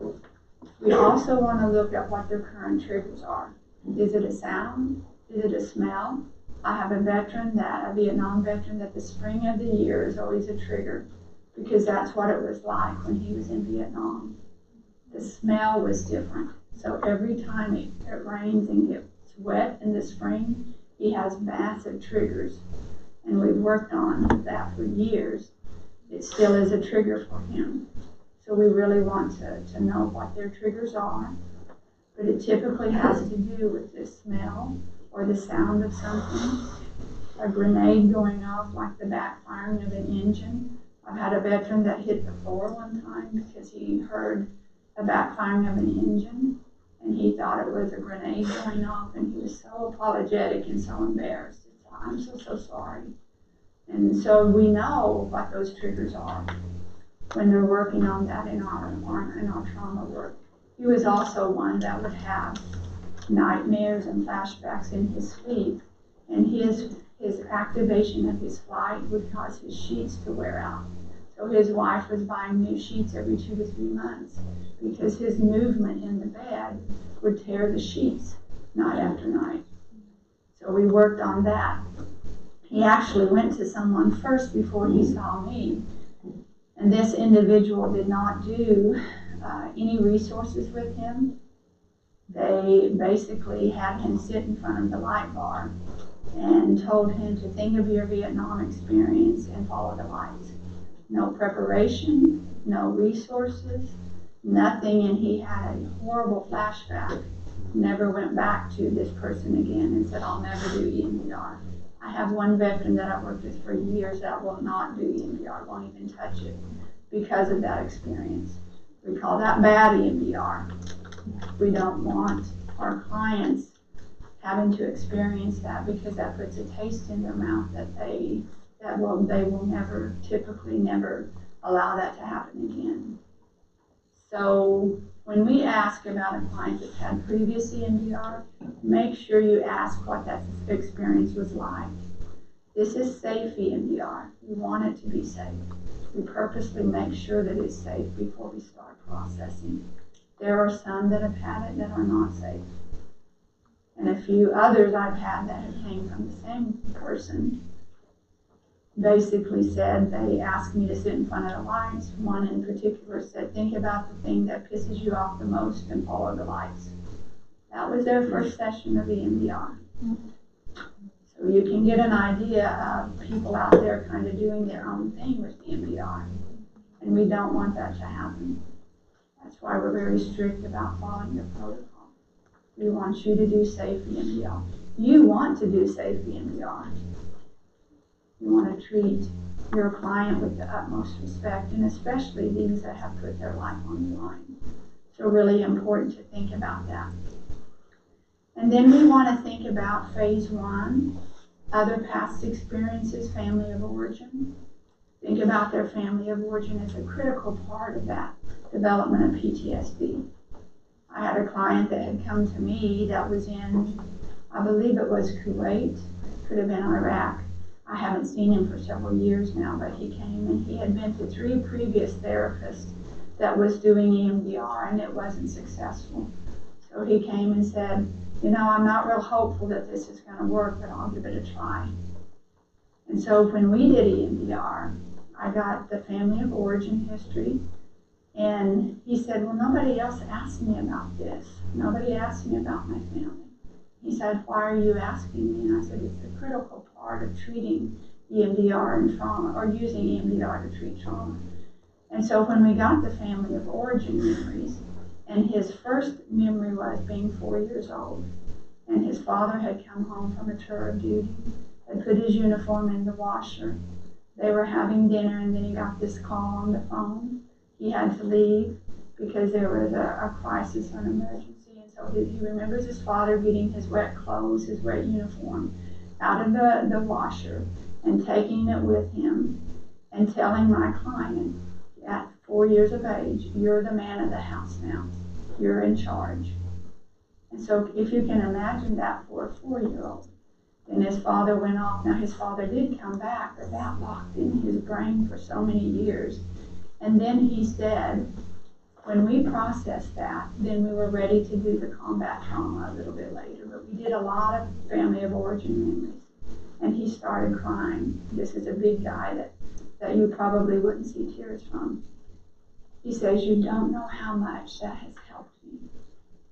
We also want to look at what their current triggers are. Is it a sound? Is it a smell? I have a Vietnam veteran, that the spring of the year is always a trigger, because that's what it was like when he was in Vietnam. The smell was different. So every time it rains and gets wet in the spring, he has massive triggers. And we've worked on that for years. It still is a trigger for him. So we really want to know what their triggers are. But it typically has to do with the smell or the sound of something. A grenade going off, like the backfiring of an engine. I've had a veteran that hit the floor one time because he heard the backfiring of an engine, and he thought it was a grenade going off, and he was so apologetic and so embarrassed. He thought, I'm so sorry. And so we know what those triggers are when they're working on that in our trauma work. He was also one that would have nightmares and flashbacks in his sleep, and his activation of his flight would cause his sheets to wear out. So his wife was buying new sheets every 2 to 3 months, because his movement in the bed would tear the sheets night after night. So we worked on that. He actually went to someone first before he saw me, and this individual did not do any resources with him. They basically had him sit in front of the light bar and told him to think of your Vietnam experience and follow the lights. No preparation, no resources, nothing, and he had a horrible flashback never went back to this person again and said, I'll never do EMDR. I have one veteran that I've worked with for years that will not do EMDR, won't even touch it because of that experience. We call that bad EMDR. We don't want our clients having to experience that because that puts a taste in their mouth that they will never, typically never allow that to happen again. So when we ask about a client that's had previous EMDR, make sure you ask what that experience was like. This is safe EMDR. We want it to be safe. We purposely make sure that it's safe before we start processing. There are some that have had it that are not safe. And a few others I've had that have came from the same person basically said, they asked me to sit in front of the lights. One in particular said, think about the thing that pisses you off the most and follow the lights. That was their first session of EMDR. So you can get an idea of people out there kind of doing their own thing with EMDR. And we don't want that to happen. That's why we're very strict about following the protocol. We want you to do safe EMDR. You want to do safe EMDR. You want to treat your client with the utmost respect, and especially these that have put their life on the line. So really important to think about that. And then we want to think about phase 1, other past experiences, family of origin. Think about their family of origin as a critical part of that development of PTSD. I had a client that had come to me that was in, I believe it was Kuwait, could have been Iraq. I haven't seen him for several years now, but he came and he had been to 3 previous therapists that was doing EMDR and it wasn't successful. So he came and said, you know, I'm not real hopeful that this is going to work, but I'll give it a try. And so when we did EMDR, I got the family of origin history, and he said, well, nobody else asked me about this. Nobody asked me about my family. He said, why are you asking me? And I said, it's a critical part of treating EMDR and trauma, or using EMDR to treat trauma. And so when we got the family of origin memories, and his first memory was being 4 years old, and his father had come home from a tour of duty, had put his uniform in the washer. They were having dinner, and then he got this call on the phone. He had to leave because there was a crisis or an emergency. And so he remembers his father getting his wet clothes, his wet uniform out of the washer and taking it with him and telling my client at 4 years of age, you're the man of the house now. You're in charge. And so if you can imagine that for a 4-year-old, then his father went off. Now his father did come back, but that locked in his brain for so many years. And then he said, when we processed that, then we were ready to do the combat trauma a little bit later. But we did a lot of family of origin memories. And he started crying. This is a big guy that you probably wouldn't see tears from. He says, you don't know how much that has helped me.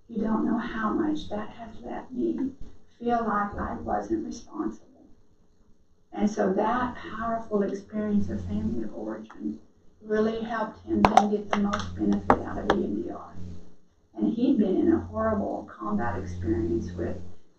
You don't know how much that has let me feel like I wasn't responsible. And so that powerful experience of family of origin really helped him then get the most benefit out of EMDR. And he'd been in a horrible combat experience with,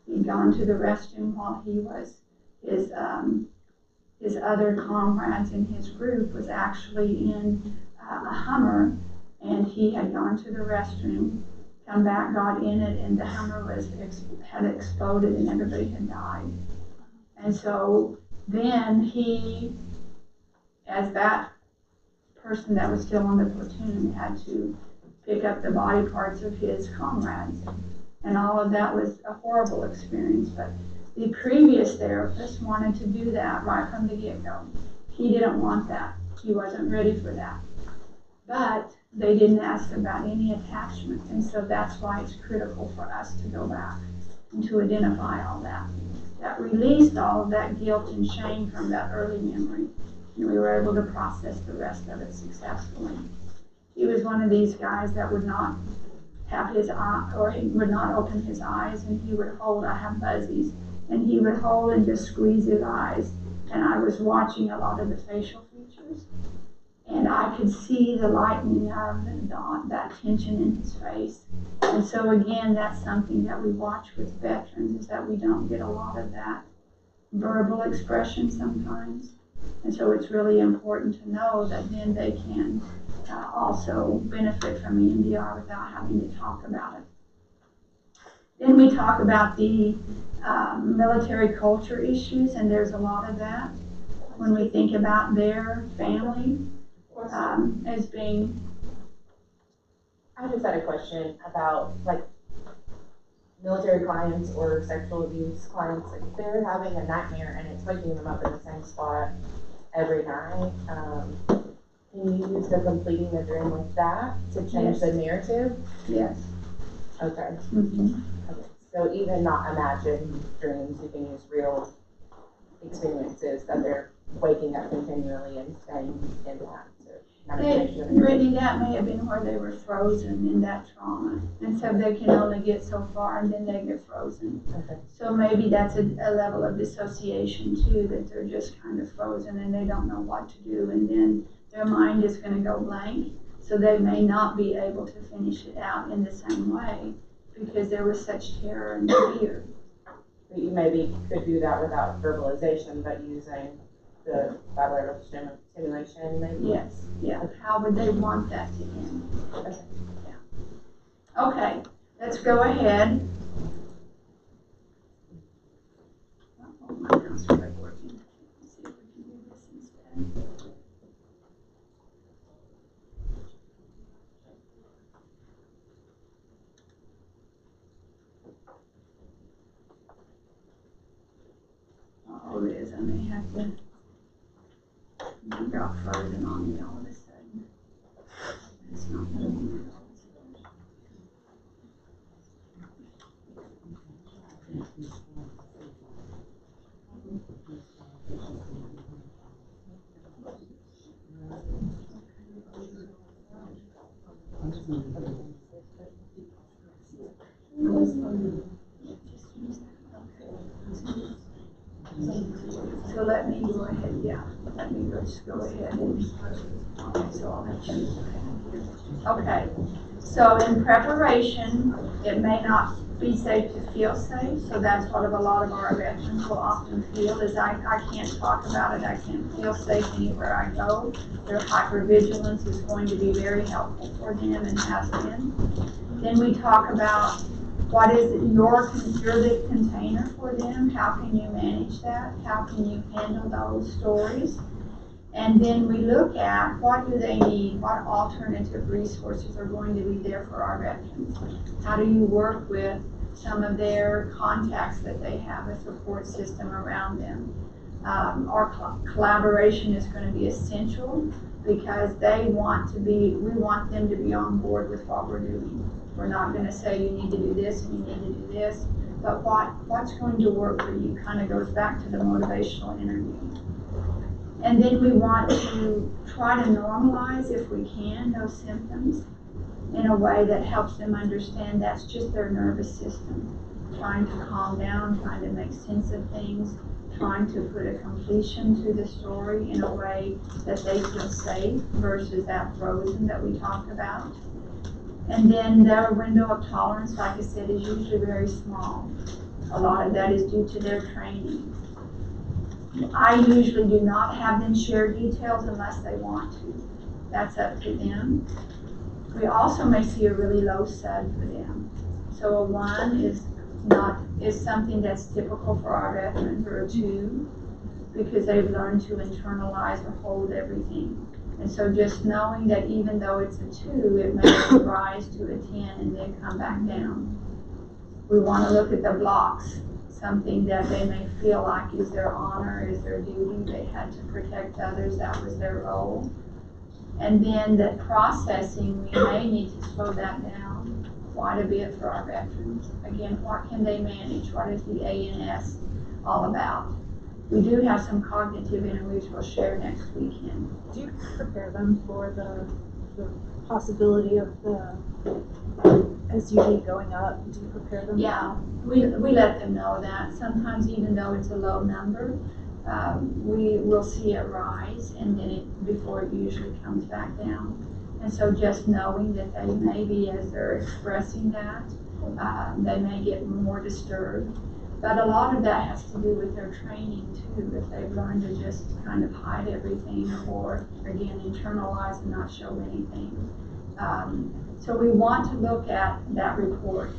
he'd gone to the restroom while he was, his other comrades in his group was actually in a Hummer, and he had gone to the restroom, come back, got in it, and the Hummer had exploded and everybody had died. And so then he, as that person that was still on the platoon, had to pick up the body parts of his comrades. And all of that was a horrible experience. But the previous therapist wanted to do that right from the get-go. He didn't want that. He wasn't ready for that. But they didn't ask about any attachment. And so that's why it's critical for us to go back and to identify all that. That released all of that guilt and shame from that early memory. And we were able to process the rest of it successfully. He was one of these guys that would not have his eye, or he would not open his eyes, and he would hold, I have buzzies, and he would hold and just squeeze his eyes. And I was watching a lot of the facial features. And I could see the lightening of that tension in his face. And so again, that's something that we watch with veterans, is that we don't get a lot of that verbal expression sometimes. And so it's really important to know that then they can also benefit from EMDR without having to talk about it. Then we talk about the military culture issues, and there's a lot of that when we think about their family as being. I just had a question about like military clients or sexual abuse clients. Like if they're having a nightmare and it's waking them up in the same spot every night, can you use the completing the dream with that to change the narrative? Yes. Okay. Mm-hmm. Okay. So even not imagined dreams, you can use real experiences that they're waking up continually and staying in that. Brittany, that may have been where they were frozen in that trauma. And so they can only get so far and then they get frozen. Okay. So maybe that's a level of dissociation too, that they're just kind of frozen and they don't know what to do. And then their mind is going to go blank. So they may not be able to finish it out in the same way because there was such terror and fear. But you maybe could do that without verbalization, but using the bilateral stimulation, maybe? Yes, yeah. How would they want that to end? Okay. Yeah. Okay, let's go ahead. Oh, my mouse is working. Let's see if we can do this instead. Oh, it is. I may have to. You got frozen on me all of a sudden. It's not gonna be good. So let me go ahead, yeah, let me just go ahead and, okay, so I'll let you, okay. So in preparation, it may not be safe to feel safe, so that's what a lot of our veterans will often feel is I can't talk about it, I can't feel safe anywhere I go. Their hypervigilance is going to be very helpful for them and has been. Then we talk about what is it, you're the container for them, how can you manage that, how can you handle those stories? And then we look at what do they need, what alternative resources are going to be there for our veterans. How do you work with some of their contacts that they have, a support system around them? Our collaboration is going to be essential because we want them to be on board with what we're doing. We're not going to say you need to do this and you need to do this, but what's going to work for you kind of goes back to the motivational interview. And then we want to try to normalize, if we can, those symptoms in a way that helps them understand that's just their nervous system, trying to calm down, trying to make sense of things, trying to put a completion to the story in a way that they feel safe versus that frozen that we talked about. And then their window of tolerance, like I said, is usually very small. A lot of that is due to their training. I usually do not have them share details unless they want to. That's up to them. We also may see a really low SUD for them. So a 1 is something that's typical for our veterans, or a 2, because they've learned to internalize or hold everything. And so just knowing that even though it's a 2, it may rise to a 10 and then come back down. We want to look at the blocks, something that they may feel like is their honor, is their duty, they had to protect others, that was their role. And then the processing, we may need to slow that down quite a bit for our veterans. Again, what can they manage? What is the ANS all about? We do have some cognitive interviews we'll share next weekend. Do you prepare them for the possibility of the SUV going up? Do you prepare them? Yeah, we let them know that. Sometimes even though it's a low number, we will see it rise and then before it usually comes back down. And so just knowing that they maybe, as they're expressing that, they may get more disturbed. But a lot of that has to do with their training too, if they've learned to just kind of hide everything or, again, internalize and not show anything. So we want to look at that report.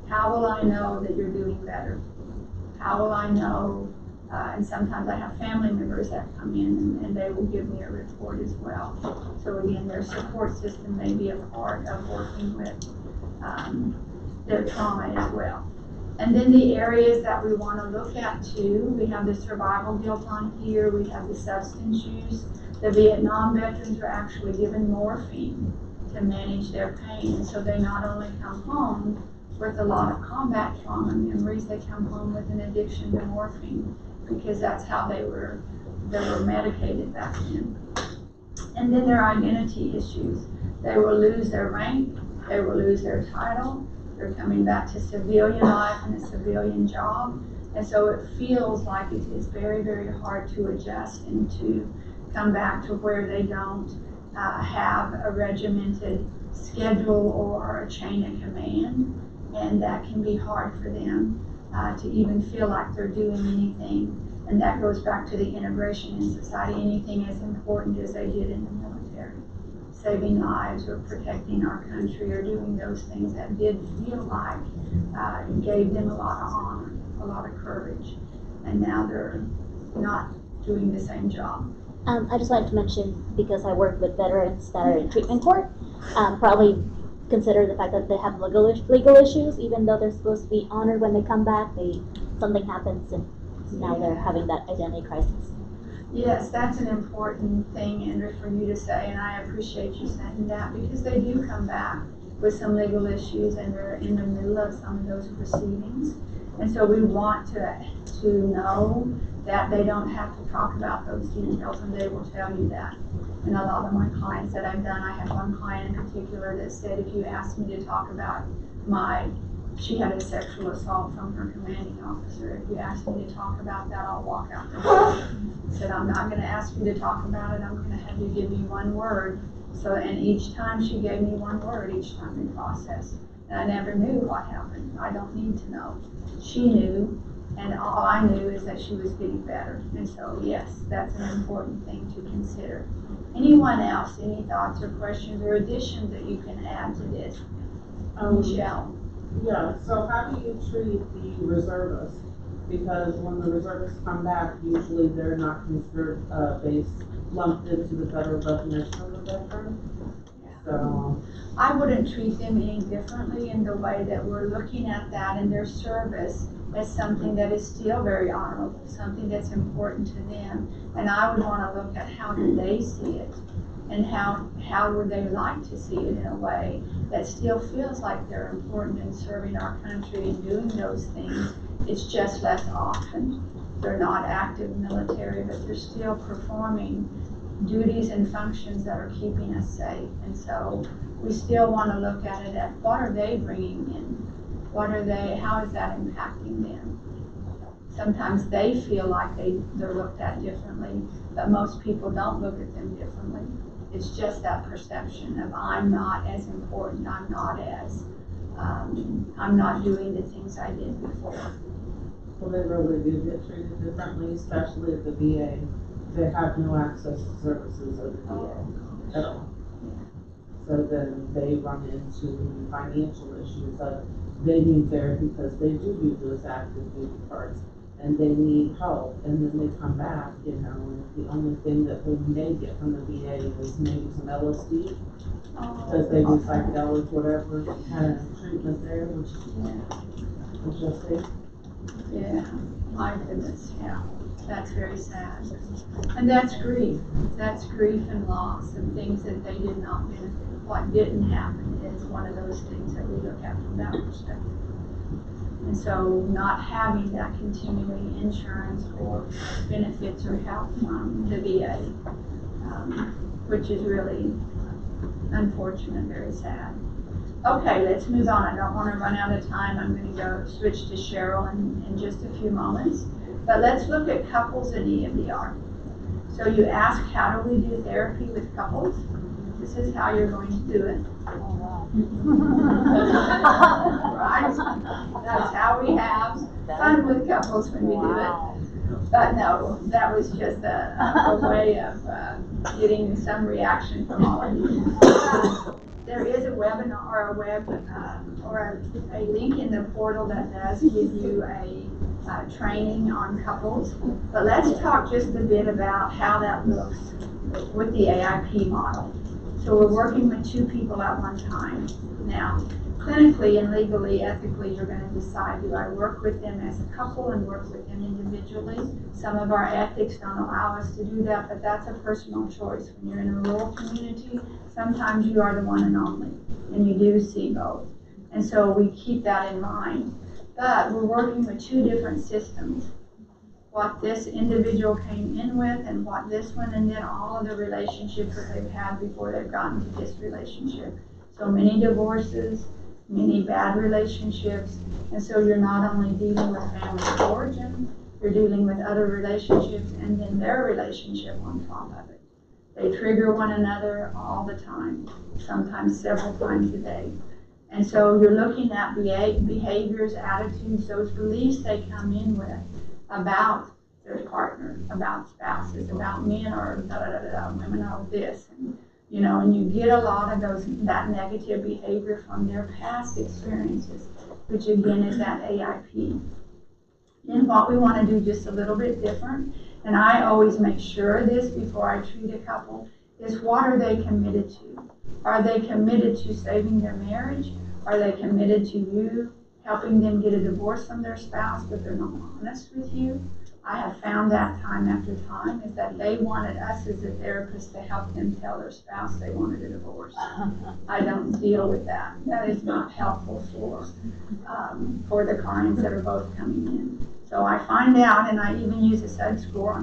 How will I know that you're doing better? How will I know? And sometimes I have family members that come in and they will give me a report as well. So again, their support system may be a part of working with their trauma as well. And then the areas that we want to look at too, we have the survival guilt on here, we have the substance use. The Vietnam veterans are actually given morphine to manage their pain. And so they not only come home with a lot of combat trauma memories, they come home with an addiction to morphine because that's how they were medicated back then. And then their identity issues. They will lose their rank, they will lose their title, they're coming back to civilian life and a civilian job. And so it feels like it is very, very hard to adjust and to come back to where they don't have a regimented schedule or a chain of command. And that can be hard for them to even feel like they're doing anything. And that goes back to the integration in society, anything as important as they did in the military. Saving lives or protecting our country or doing those things that did feel like gave them a lot of honor, a lot of courage. And now they're not doing the same job. I just wanted to mention, because I work with veterans that are in treatment court, probably consider the fact that they have legal issues, even though they're supposed to be honored when they come back, something happens and now they're having that identity crisis. Yes, that's an important thing, Andrew, for you to say, and I appreciate you saying that because they do come back with some legal issues and they're in the middle of some of those proceedings. And so we want to know that they don't have to talk about those details and they will tell you that. And a lot of my clients that I've done, I have one client in particular that said, if you asked me to talk about she had a sexual assault from her commanding officer. If you ask me to talk about that, I'll walk out the door. Said, I'm not going to ask you to talk about it. I'm going to have you give me one word. So, and each time she gave me one word, each time we processed. And I never knew what happened. I don't need to know. She knew, and all I knew is that she was getting better. And so, yes, that's an important thing to consider. Anyone else, any thoughts or questions or additions that you can add to this? Michelle. Yeah, so how do you treat the reservists? Because when the reservists come back, usually they're not considered lumped into the federal definition of a veteran. So I wouldn't treat them any differently in the way that we're looking at that in their service as something that is still very honorable, something that's important to them. And I would want to look at how do they see it and how would they like to see it in a way that still feels like they're important in serving our country and doing those things. It's just less often. They're not active military, but they're still performing duties and functions that are keeping us safe. And so we still want to look at it at what are they bringing in? How is that impacting them? Sometimes they feel like they're looked at differently, but most people don't look at them differently. It's just that perception of I'm not as important, I'm not doing the things I did before. Well, they really do get treated differently, especially at the VA. They have no access to services at the VA at all. So then they run into financial issues of they need therapy because they do those active duty parts and they need help, and then they come back, and the only thing that they may get from the VA is maybe some LSD because they do psychedelic, whatever kind of treatment there, which is just it. Yeah, my goodness, yeah. That's very sad. And that's grief. That's grief and loss and things that they did not benefit. What didn't happen is one of those things that we look at from that perspective. And so not having that continuing insurance or benefits or help from the VA, which is really unfortunate, very sad. Okay, let's move on. I don't want to run out of time. I'm going to go switch to Cheryl in just a few moments. But let's look at couples in EMDR. So you ask, how do we do therapy with couples? This is how you're going to do it. Right? That's how we have fun with couples when we do it. But no, that was just a way of getting some reaction from all of you. There is a webinar or a web or a link in the portal that does give you a training on couples. But let's talk just a bit about how that looks with the AIP model. So we're working with 2 people at one time. Now, clinically and legally, ethically, you're going to decide, do I work with them as a couple and work with them individually? Some of our ethics don't allow us to do that, but that's a personal choice. When you're in a rural community, sometimes you are the one and only, and you do see both. And so we keep that in mind. But we're working with 2 different systems. What this individual came in with and what this one, and then all of the relationships that they've had before they've gotten to this relationship. So many divorces, many bad relationships, and so you're not only dealing with family of origin, you're dealing with other relationships and then their relationship on top of it. They trigger one another all the time, sometimes several times a day. And so you're looking at behaviors, attitudes, those beliefs they come in with about their partner, about spouses, about men or women are this, and you know, and you get a lot of that negative behavior from their past experiences, which again is that AIP. And what we want to do just a little bit different, and I always make sure of this before I treat a couple, is what are they committed to? Are they committed to saving their marriage? Are they committed to you helping them get a divorce from their spouse, but they're not honest with you? I have found that time after time is that they wanted us as a therapist to help them tell their spouse they wanted a divorce. I don't deal with that. That is not helpful for the clients that are both coming in. So I find out, and I even use a SUD score on